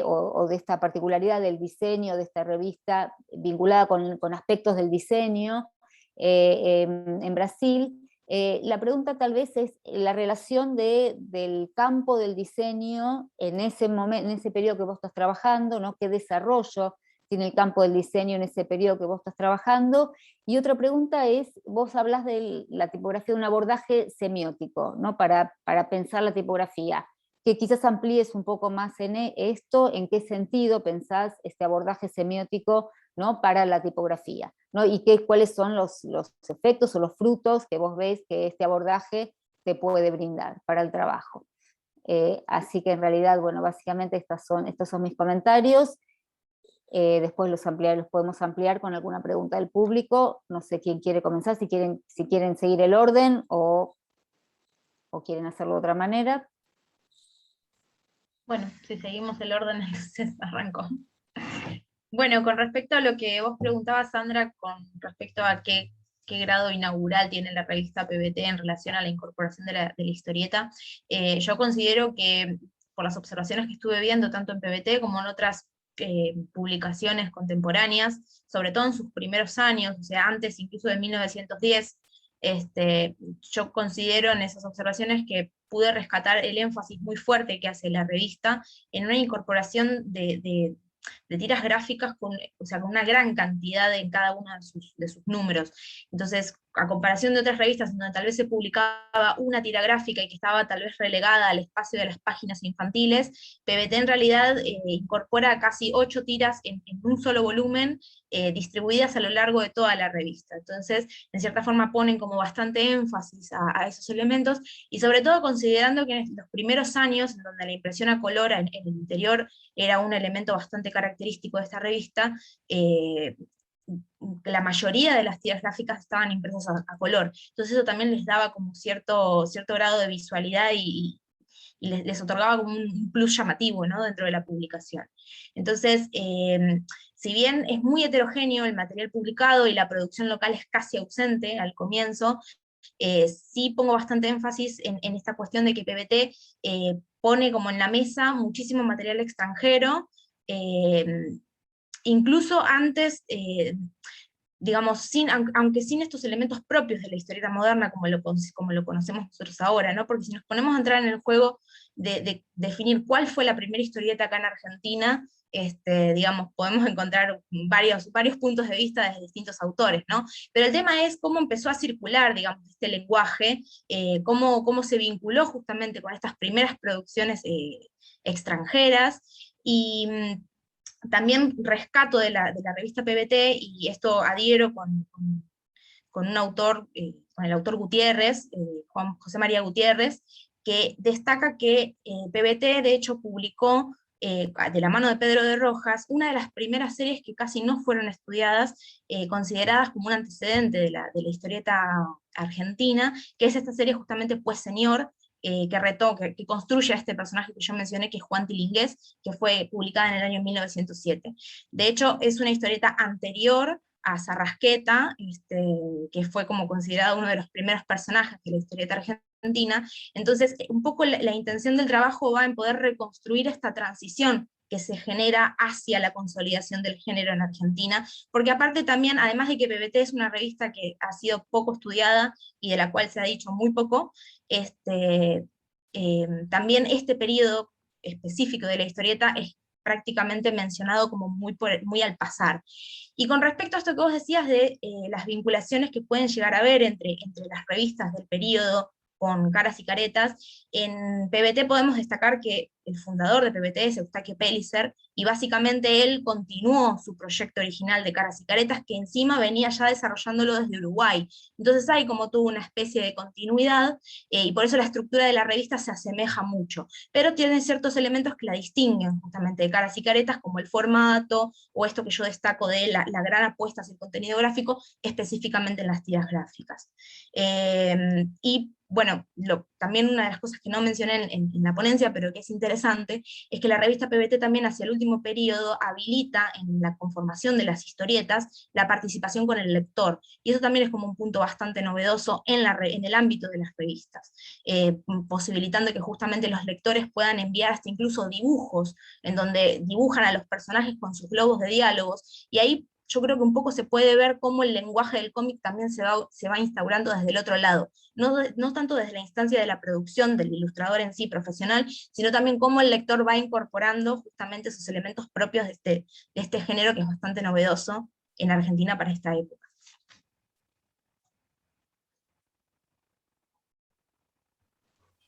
Speaker 1: o de esta particularidad del diseño de esta revista vinculada con aspectos del diseño en Brasil. La pregunta tal vez es la relación del campo del diseño en ese momento, en ese periodo que vos estás trabajando, ¿no? ¿Qué desarrollo tiene el campo del diseño en ese periodo que vos estás trabajando? Y otra pregunta es, vos hablás de la tipografía de un abordaje semiótico, ¿no?, para pensar la tipografía, que quizás amplíes un poco más en esto, en qué sentido pensás este abordaje semiótico, ¿no?, para la tipografía, ¿no?, y cuáles son los efectos o los frutos que vos ves que este abordaje te puede brindar para el trabajo. Así que en realidad, bueno, básicamente estos son mis comentarios. Después los podemos ampliar con alguna pregunta del público. No sé quién quiere comenzar, si quieren seguir el orden o quieren hacerlo de otra manera.
Speaker 2: Bueno, si seguimos el orden, entonces arrancó. Bueno, con respecto a lo que vos preguntabas, Sandra, con respecto a qué grado inaugural tiene la revista PBT en relación a la incorporación de la historieta, yo considero que, por las observaciones que estuve viendo, tanto en PBT como en otras publicaciones contemporáneas, sobre todo en sus primeros años, o sea, antes incluso de 1910, yo considero en esas observaciones que pude rescatar el énfasis muy fuerte que hace la revista en una incorporación de tiras gráficas con una gran cantidad en cada uno de sus números. Entonces, a comparación de otras revistas donde tal vez se publicaba una tira gráfica y que estaba tal vez relegada al espacio de las páginas infantiles, PBT en realidad incorpora casi 8 tiras en un solo volumen, distribuidas a lo largo de toda la revista. Entonces, en cierta forma ponen como bastante énfasis a esos elementos, y sobre todo considerando que en los primeros años, en donde la impresión a color en el interior era un elemento bastante característico de esta revista, la mayoría de las tiras gráficas estaban impresas a color. Entonces eso también les daba como cierto grado de visualidad y les otorgaba como un plus llamativo, ¿no?, dentro de la publicación. Entonces, si bien es muy heterogéneo el material publicado y la producción local es casi ausente al comienzo, sí pongo bastante énfasis en esta cuestión de que PBT pone como en la mesa muchísimo material extranjero, incluso antes, digamos, aunque sin estos elementos propios de la historieta moderna como lo conocemos nosotros ahora, ¿no? Porque si nos ponemos a entrar en el juego de definir cuál fue la primera historieta acá en Argentina, digamos, podemos encontrar varios puntos de vista desde distintos autores, ¿no? Pero el tema es cómo empezó a circular, digamos, este lenguaje, cómo se vinculó justamente con estas primeras producciones extranjeras, y también rescato de la revista PBT, y esto adhiero con un autor, con el autor Gutiérrez, Juan José María Gutiérrez, que destaca que PBT de hecho publicó, de la mano de Pedro de Rojas, una de las primeras series que casi no fueron estudiadas, consideradas como un antecedente de la historieta argentina, que es esta serie justamente Pues Señor, que construye a este personaje que yo mencioné, que es Juan Tilingués, que fue publicada en el año 1907. De hecho, es una historieta anterior a Sarrasqueta, que fue como considerado uno de los primeros personajes de la historieta argentina. Entonces, un poco la intención del trabajo va en poder reconstruir esta transición que se genera hacia la consolidación del género en Argentina, porque aparte también, además de que PBT es una revista que ha sido poco estudiada y de la cual se ha dicho muy poco, también este periodo específico de la historieta es prácticamente mencionado como muy al pasar. Y con respecto a esto que vos decías de las vinculaciones que pueden llegar a haber entre las revistas del periodo con Caras y Caretas, en PBT podemos destacar que el fundador de PBT es Eustaquio Pellicer, y básicamente él continuó su proyecto original de Caras y Caretas, que encima venía ya desarrollándolo desde Uruguay. Entonces hay como tuvo una especie de continuidad, y por eso la estructura de la revista se asemeja mucho, pero tiene ciertos elementos que la distinguen justamente de Caras y Caretas, como el formato, o esto que yo destaco de la gran apuesta hacia el contenido gráfico, específicamente en las tiras gráficas. Y bueno, también una de las cosas que no mencioné en la ponencia, pero que es interesante, es que la revista PBT también hacia el último periodo habilita en la conformación de las historietas la participación con el lector, y eso también es como un punto bastante novedoso en el ámbito de las revistas, posibilitando que justamente los lectores puedan enviar hasta incluso dibujos, en donde dibujan a los personajes con sus globos de diálogos, y ahí yo creo que un poco se puede ver cómo el lenguaje del cómic también se va instaurando desde el otro lado, no tanto desde la instancia de la producción del ilustrador en sí profesional, sino también cómo el lector va incorporando justamente esos elementos propios de este género, que es bastante novedoso en Argentina para esta época.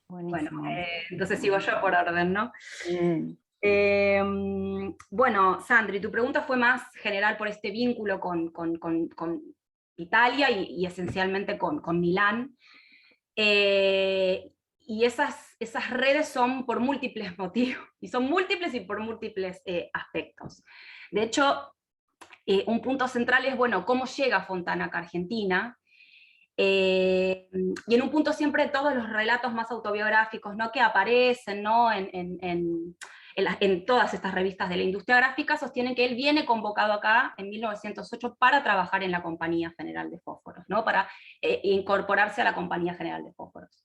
Speaker 3: Bueno, entonces sigo yo por orden, ¿no? Bueno, Sandri, tu pregunta fue más general por este vínculo con Italia y esencialmente con Milán. Y esas redes son por múltiples motivos, y son múltiples y por múltiples aspectos. De hecho, un punto central es, bueno, ¿cómo llega Fontana acá a Argentina? Y en un punto siempre todos los relatos más autobiográficos, ¿no?, que aparecen, ¿no?, en todas estas revistas de la industria gráfica, sostienen que él viene convocado acá en 1908 para trabajar en la Compañía General de Fósforos, ¿no?, para incorporarse a la Compañía General de Fósforos.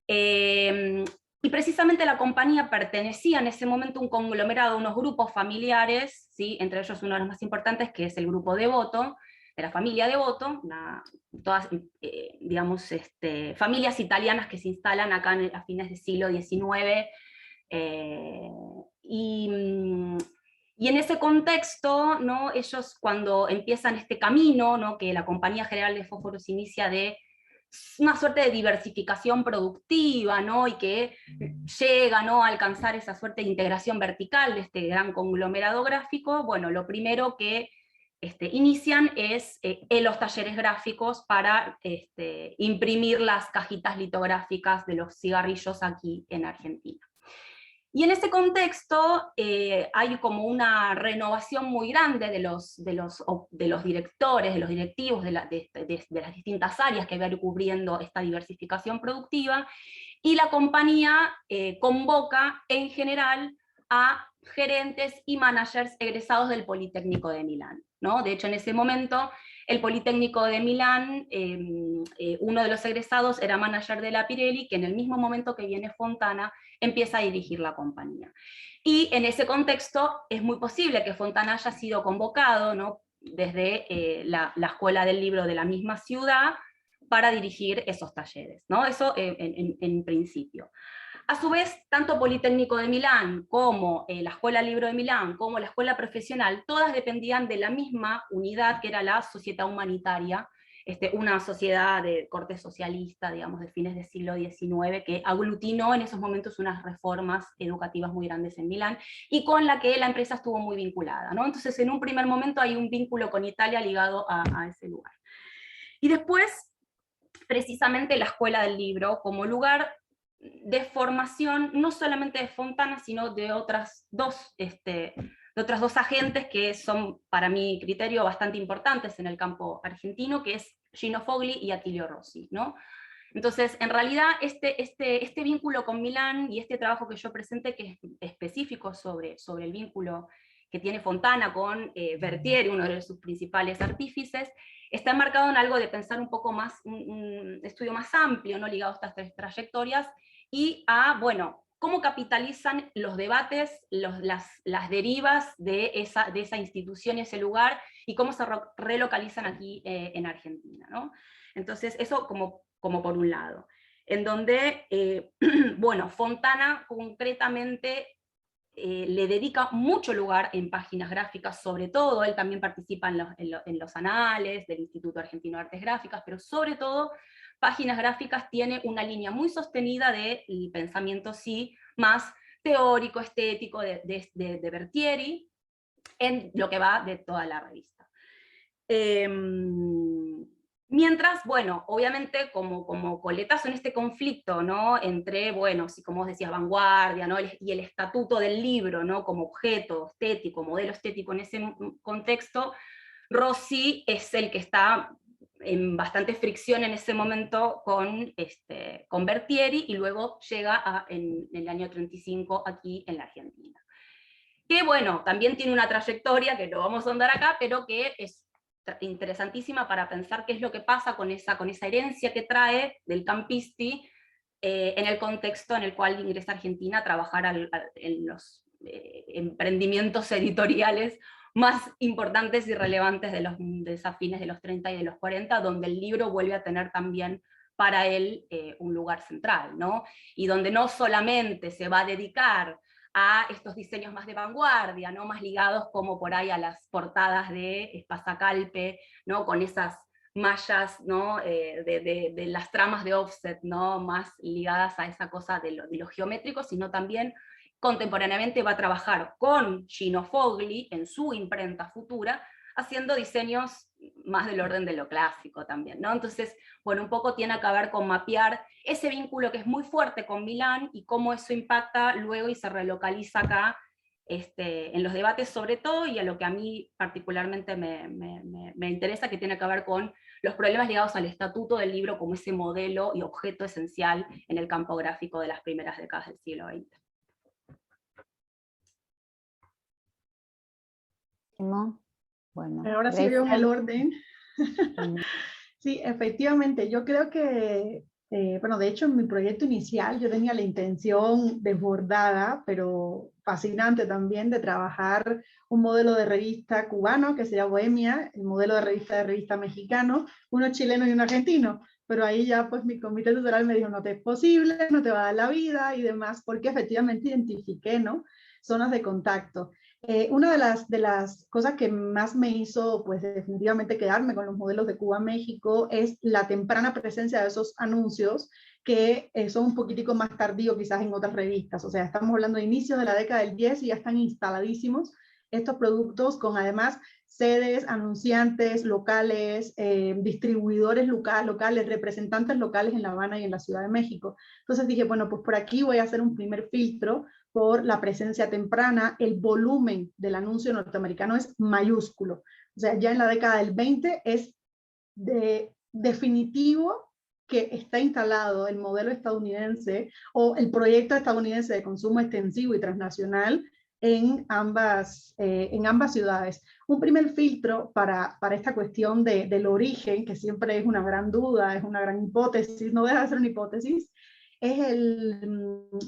Speaker 3: Y precisamente la compañía pertenecía en ese momento a un conglomerado, unos grupos familiares, ¿sí?, entre ellos uno de los más importantes, que es el grupo Devoto, de la familia Devoto, todas, digamos, familias italianas que se instalan acá a fines del siglo XIX, y Y en ese contexto, ¿no?, ellos cuando empiezan este camino, ¿no?, que la Compañía General de Fósforos inicia de una suerte de diversificación productiva, ¿no?, y que llega, ¿no?, a alcanzar esa suerte de integración vertical de este gran conglomerado gráfico, bueno, lo primero que inician es los talleres gráficos para imprimir las cajitas litográficas de los cigarrillos aquí en Argentina. Y en ese contexto hay como una renovación muy grande de los directores, de los directivos de las distintas áreas que van cubriendo esta diversificación productiva, y la compañía convoca en general a gerentes y managers egresados del Politécnico de Milán, ¿no? De hecho, en ese momento, el Politécnico de Milán, uno de los egresados era manager de la Pirelli, que en el mismo momento que viene Fontana, empieza a dirigir la compañía. Y en ese contexto es muy posible que Fontana haya sido convocado, ¿no?, desde la Escuela del Libro de la misma ciudad para dirigir esos talleres, ¿no? Eso en principio. A su vez, tanto Politécnico de Milán como la Escuela del Libro de Milán, como la Escuela Profesional, todas dependían de la misma unidad que era la Società Humanitaria, una sociedad de corte socialista, digamos, de fines del siglo XIX, que aglutinó en esos momentos unas reformas educativas muy grandes en Milán, y con la que la empresa estuvo muy vinculada, ¿no? Entonces, en un primer momento hay un vínculo con Italia ligado a ese lugar. Y después, precisamente la Escuela del Libro como lugar de formación, no solamente de Fontana, sino de otras dos agentes que son, para mi criterio, bastante importantes en el campo argentino, que es Gino Fogli y Attilio Rossi, ¿no? Entonces, en realidad, este vínculo con Milán y este trabajo que yo presenté, que es específico sobre el vínculo que tiene Fontana con Bertieri, uno de sus principales artífices, está enmarcado en algo de pensar un poco más, un estudio más amplio, ¿no?, ligado a estas tres trayectorias, y a, bueno, cómo capitalizan los debates, las derivas de esa institución y ese lugar, y cómo se relocalizan aquí en Argentina, ¿no? Entonces, eso como por un lado. En donde, bueno, Fontana concretamente le dedica mucho lugar en páginas gráficas, sobre todo, él también participa en los anales del Instituto Argentino de Artes Gráficas, pero sobre todo, páginas gráficas tiene una línea muy sostenida del pensamiento, sí, más teórico, estético de Bertieri, en lo que va de toda la revista. Mientras, bueno, obviamente como coletazo en este conflicto, ¿no?, entre, bueno, sí, como vos decías, vanguardia, ¿no?, y el estatuto del libro, ¿no?, como objeto estético, modelo estético en ese contexto, Rossi es el que está en bastante fricción en ese momento con Bertieri, y luego llega en el año 35 aquí en la Argentina. Que bueno, también tiene una trayectoria que no vamos a andar acá, pero que es interesantísima para pensar qué es lo que pasa con esa herencia que trae del Campisti en el contexto en el cual ingresa a Argentina a trabajar en los emprendimientos editoriales más importantes y relevantes de esas fines de los 30 y de los 40, donde el libro vuelve a tener también para él un lugar central, ¿no? Y donde no solamente se va a dedicar a estos diseños más de vanguardia, ¿no?, más ligados como por ahí a las portadas de Espasacalpe, ¿no?, con esas mallas, ¿no?, de las tramas de offset, ¿no?, más ligadas a esa cosa de lo geométrico, sino también contemporáneamente va a trabajar con Gino Fogli en su imprenta futura, haciendo diseños más del orden de lo clásico también, ¿no? Entonces, bueno, un poco tiene que ver con mapear ese vínculo que es muy fuerte con Milán, y cómo eso impacta luego y se relocaliza acá en los debates sobre todo, y a lo que a mí particularmente me interesa, que tiene que ver con los problemas ligados al estatuto del libro como ese modelo y objeto esencial en el campo gráfico de las primeras décadas del siglo XX.
Speaker 1: Bueno,
Speaker 4: ahora sigo en el orden. Sí, efectivamente, yo creo que, bueno, de hecho en mi proyecto inicial yo tenía la intención desbordada, pero fascinante también, de trabajar un modelo de revista cubano que sería Bohemia, el modelo de revista mexicano, uno chileno y uno argentino, pero ahí ya pues mi comité tutorial me dijo, no te es posible, no te va a dar la vida y demás, porque efectivamente identifiqué, ¿no?, zonas de contacto. Una de las cosas que más me hizo, pues definitivamente quedarme con los modelos de Cuba-México es la temprana presencia de esos anuncios que son un poquitico más tardíos quizás en otras revistas. O sea, estamos hablando de inicios de la década del 10 y ya están instaladísimos estos productos con además sedes, anunciantes locales, distribuidores locales, representantes locales en La Habana y en la Ciudad de México. Entonces dije, bueno, pues por aquí voy a hacer un primer filtro por la presencia temprana. El volumen del anuncio norteamericano es mayúsculo. O sea, ya en la década del 20 es definitivo que está instalado el modelo estadounidense o el proyecto estadounidense de consumo extensivo y transnacional en ambas ciudades. Un primer filtro para esta cuestión del origen, que siempre es una gran duda, es una gran hipótesis, no deja de ser una hipótesis, es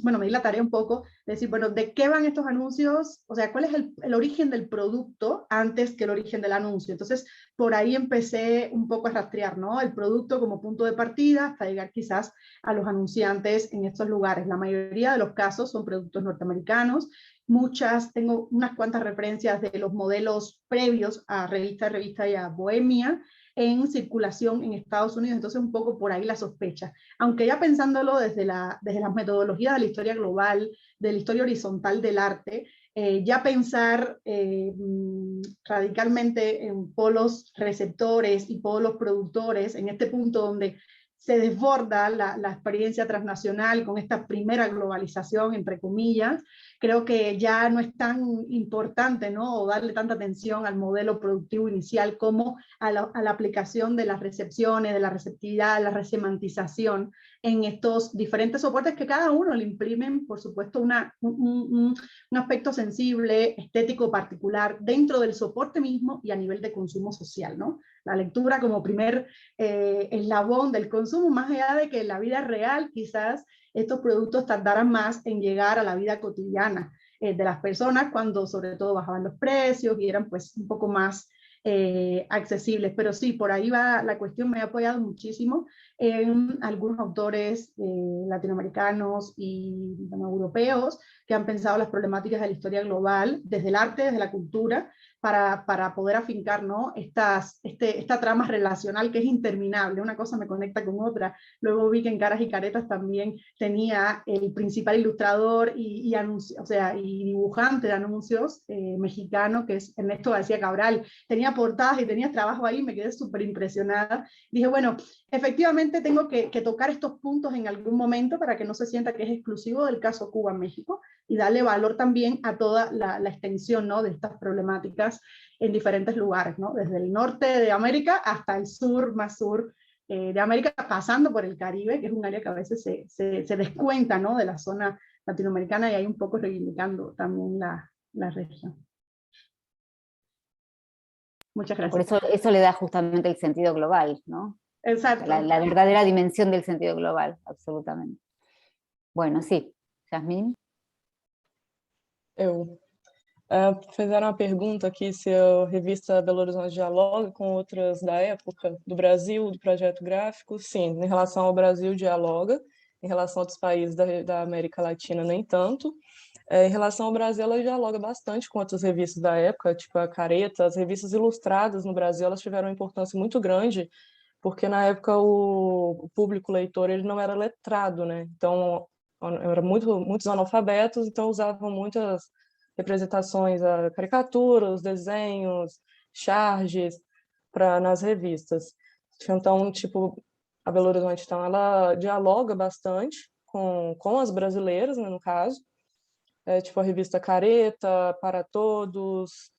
Speaker 4: bueno, me di la tarea un poco de decir, bueno, ¿de qué van estos anuncios? O sea, ¿cuál es el origen del producto antes que el origen del anuncio? Entonces, por ahí empecé un poco a rastrear, ¿no? El producto como punto de partida hasta llegar quizás a los anunciantes en estos lugares. La mayoría de los casos son productos norteamericanos. Tengo unas cuantas referencias de los modelos previos a Revista y a Bohemia, en circulación en Estados Unidos, entonces un poco por ahí la sospecha. Aunque ya pensándolo desde las metodologías de la historia global, de la historia horizontal del arte, ya pensar radicalmente en polos receptores y polos productores, en este punto donde se desborda la experiencia transnacional con esta primera globalización, entre comillas, creo que ya no es tan importante, ¿no? O darle tanta atención al modelo productivo inicial como a la aplicación de las recepciones, de la receptividad, la resemantización en estos diferentes soportes que cada uno le imprimen, por supuesto, un aspecto sensible, estético particular dentro del soporte mismo y a nivel de consumo social, ¿no? La lectura como primer eslabón del consumo, más allá de que en la vida real quizás estos productos tardaran más en llegar a la vida cotidiana de las personas cuando sobre todo bajaban los precios y eran pues un poco más accesibles. Pero sí, por ahí va la cuestión. Me he apoyado muchísimo en algunos autores latinoamericanos y europeos que han pensado las problemáticas de la historia global desde el arte, desde la cultura, para poder afincar, ¿no? esta trama relacional que es interminable. Una cosa me conecta con otra. Luego vi que en Caras y Caretas también tenía el principal ilustrador y dibujante de anuncios mexicano, que es Ernesto García Cabral. Tenía portadas y tenía trabajo ahí, me quedé súper impresionada. Dije, bueno, efectivamente tengo que tocar estos puntos en algún momento para que no se sienta que es exclusivo del caso Cuba-México y darle valor también a toda la extensión, ¿no? De estas problemáticas en diferentes lugares, ¿no? Desde el norte de América hasta el sur, más sur de América, pasando por el Caribe, que es un área que a veces se descuenta, ¿no? De la zona latinoamericana, y ahí un poco reivindicando también la región. Muchas gracias.
Speaker 1: Por eso le da justamente el sentido global, ¿no?
Speaker 4: Exacto.
Speaker 1: La verdadera dimensión del sentido global, absolutamente. Bueno, sí, Yasmín.
Speaker 5: Fizeram uma pergunta aqui se a revista Belo Horizonte dialoga com outras da época, do Brasil, do projeto gráfico. Sim, em relação ao Brasil dialoga, em relação a outros países da América Latina nem tanto. Em relação ao Brasil, ela dialoga bastante com outras revistas da época, tipo a Careta. As revistas ilustradas no Brasil, elas tiveram uma importância muito grande, porque na época o público leitor ele não era letrado, né? Então, eram muitos analfabetos, então usavam muitas representações, caricaturas, desenhos, charges nas revistas. Então, tipo, a Belo Horizonte, então, ela dialoga bastante com as brasileiras, né, no caso, tipo a revista Careta, Para Todos,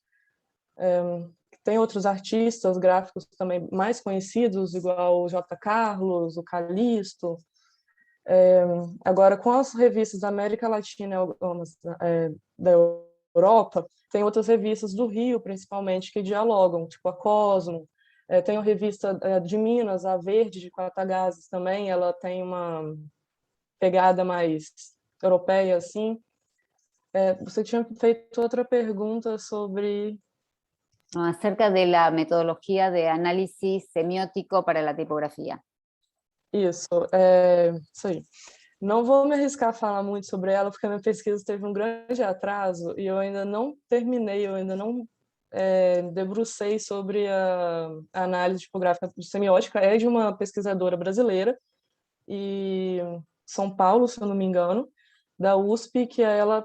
Speaker 5: tem outros artistas gráficos também mais conhecidos, igual o J. Carlos, o Calixto. Agora, com as revistas da América Latina, da Europa, tem outras revistas do Rio, principalmente, que dialogam, tipo a Cosmo. Tem a revista de Minas, a Verde, de Quatagazes também, ela tem uma pegada mais europeia, assim. Você tinha feito outra pergunta sobre...
Speaker 1: Acerca de la metodología de análisis semiótico para la tipografía.
Speaker 5: Isso aí. Não vou me arriscar a falar muito sobre ela, porque a minha pesquisa teve um grande atraso e eu ainda não terminei, eu ainda não debrucei sobre a análise tipográfica semiótica. É de uma pesquisadora brasileira, e São Paulo, se eu não me engano, da USP, que ela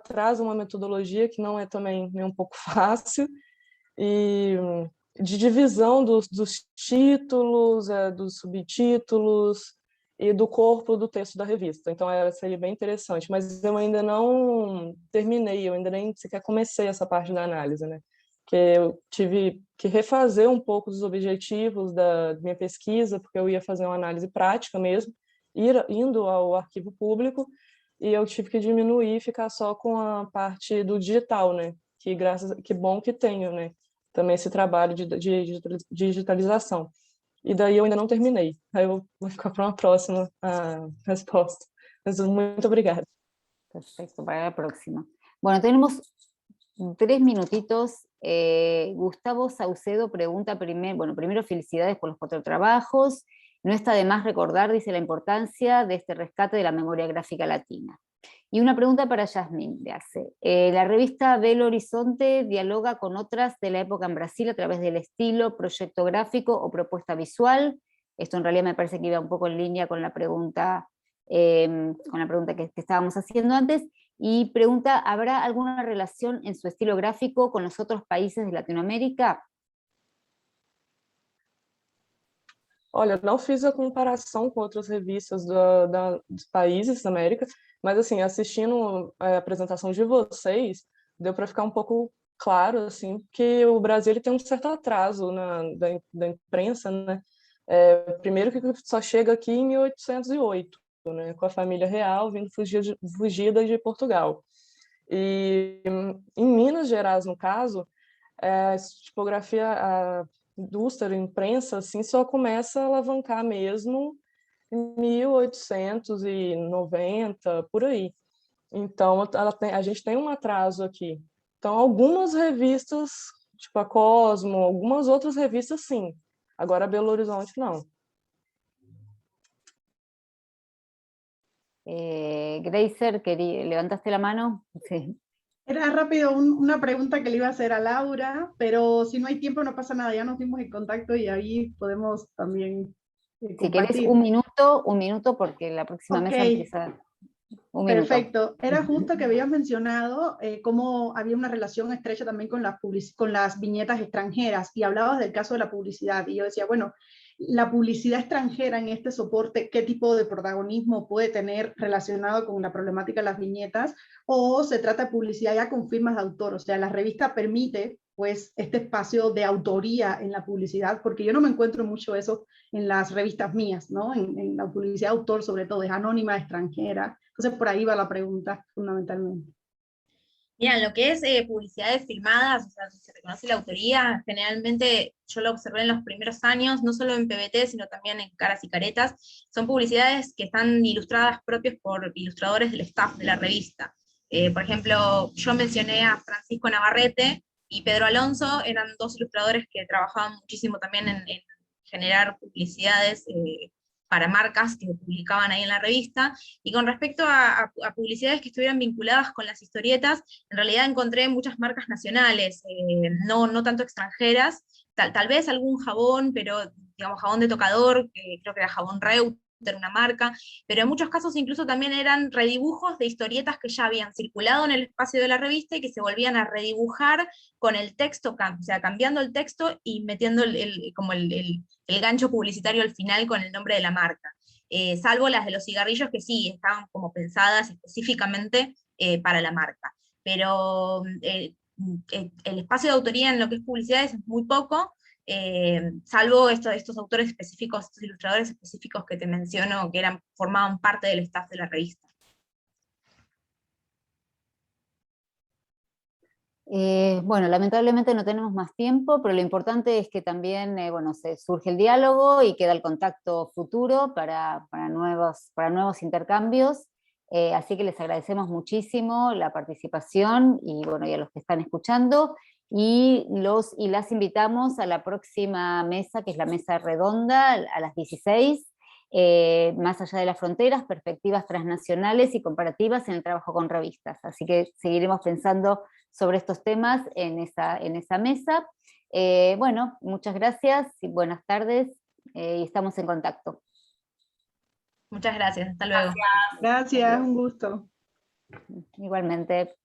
Speaker 5: traz uma metodologia que não é também nem um pouco fácil, e de divisão dos títulos, dos subtítulos e do corpo do texto da revista. Então, seria bem interessante, mas eu ainda não terminei, eu ainda nem sequer comecei essa parte da análise, né? Que eu tive que refazer um pouco dos objetivos da minha pesquisa, porque eu ia fazer uma análise prática mesmo, indo ao arquivo público, e eu tive que diminuir e ficar só com a parte do digital, né? Que bom que tenho, né? Também esse trabalho de digitalização. E daí eu ainda não terminei. Aí eu vou ficar para uma próxima resposta. Mas muito obrigada.
Speaker 1: Perfecto, para la próxima. Bueno, tenemos 3 minutitos. Gustavo Saucedo pregunta primero felicidades por los 4 trabajos. No está de más recordar, dice, la importancia de este rescate de la memoria gráfica latina. Y una pregunta para Yasmín le hace. La revista Belo Horizonte dialoga con otras de la época en Brasil a través del estilo, proyecto gráfico o propuesta visual. Esto en realidad me parece que iba un poco en línea con la pregunta, que estábamos haciendo antes. Y pregunta, ¿habrá alguna relación en su estilo gráfico con los otros países de Latinoamérica?
Speaker 5: Olha, não fiz a comparação com outras revistas dos países da América, mas, assim, assistindo a apresentação de vocês, deu para ficar um pouco claro, assim, que o Brasil ele tem um certo atraso da imprensa, né? Primeiro que só chega aqui em 1808, né, com a família real vindo fugida de Portugal. E em Minas Gerais, no caso, a tipografia, a indústria, a imprensa, assim, só começa a alavancar mesmo em 1890, por aí. Então, a gente tem um atraso aqui. Então, algumas revistas, tipo a Cosmo, algumas outras revistas, sim. Agora, Belo Horizonte, não.
Speaker 1: Gracer, ¿levantaste la mano? Sí.
Speaker 4: Era rápido una pregunta que le iba a hacer a Laura, pero si no hay tiempo no pasa nada, ya nos dimos en contacto y ahí podemos también
Speaker 1: Si
Speaker 4: compartir.
Speaker 1: querés un minuto, porque la próxima mesa empieza. Un minuto.
Speaker 4: Perfecto. Era justo que habías mencionado cómo había una relación estrecha también con las viñetas extranjeras, y hablabas del caso de la publicidad, y yo decía, bueno, la publicidad extranjera en este soporte, ¿qué tipo de protagonismo puede tener relacionado con la problemática de las viñetas? ¿O se trata de publicidad ya con firmas de autor? O sea, la revista permite pues este espacio de autoría en la publicidad, porque yo no me encuentro mucho eso en las revistas mías, ¿no? En la publicidad de autor, sobre todo, es anónima, extranjera. Entonces por ahí va la pregunta fundamentalmente.
Speaker 2: Mira, lo que es publicidades filmadas, o sea, si se reconoce la autoría, generalmente yo lo observé en los primeros años, no solo en PBT, sino también en Caras y Caretas, son publicidades que están ilustradas propias por ilustradores del staff de la revista. Por ejemplo, yo mencioné a Francisco Navarrete y Pedro Alonso, eran 2 ilustradores que trabajaban muchísimo también en generar publicidades para marcas que publicaban ahí en la revista, y con respecto a publicidades que estuvieran vinculadas con las historietas, en realidad encontré muchas marcas nacionales, no tanto extranjeras, tal vez algún jabón, pero digamos jabón de tocador, que creo que era Jabón Reuter, una marca, pero en muchos casos incluso también eran redibujos de historietas que ya habían circulado en el espacio de la revista y que se volvían a redibujar con el texto, o sea, cambiando el texto y metiendo como el gancho publicitario al final con el nombre de la marca. Salvo las de los cigarrillos que sí, estaban como pensadas específicamente para la marca. Pero el espacio de autoría en lo que es publicidades es muy poco, salvo estos autores específicos, estos ilustradores específicos que te menciono, que formaban parte del staff de la revista.
Speaker 1: Bueno, lamentablemente no tenemos más tiempo, pero lo importante es que también se surge el diálogo y queda el contacto futuro para nuevos intercambios. Así que les agradecemos muchísimo la participación y a los que están escuchando, y las invitamos a la próxima mesa, que es la mesa redonda, a las 16, más allá de las fronteras, perspectivas transnacionales y comparativas en el trabajo con revistas. Así que seguiremos pensando sobre estos temas en esa mesa. Bueno, muchas gracias y buenas tardes, y estamos en contacto.
Speaker 2: Muchas gracias, hasta luego.
Speaker 4: Gracias, un gusto.
Speaker 1: Igualmente.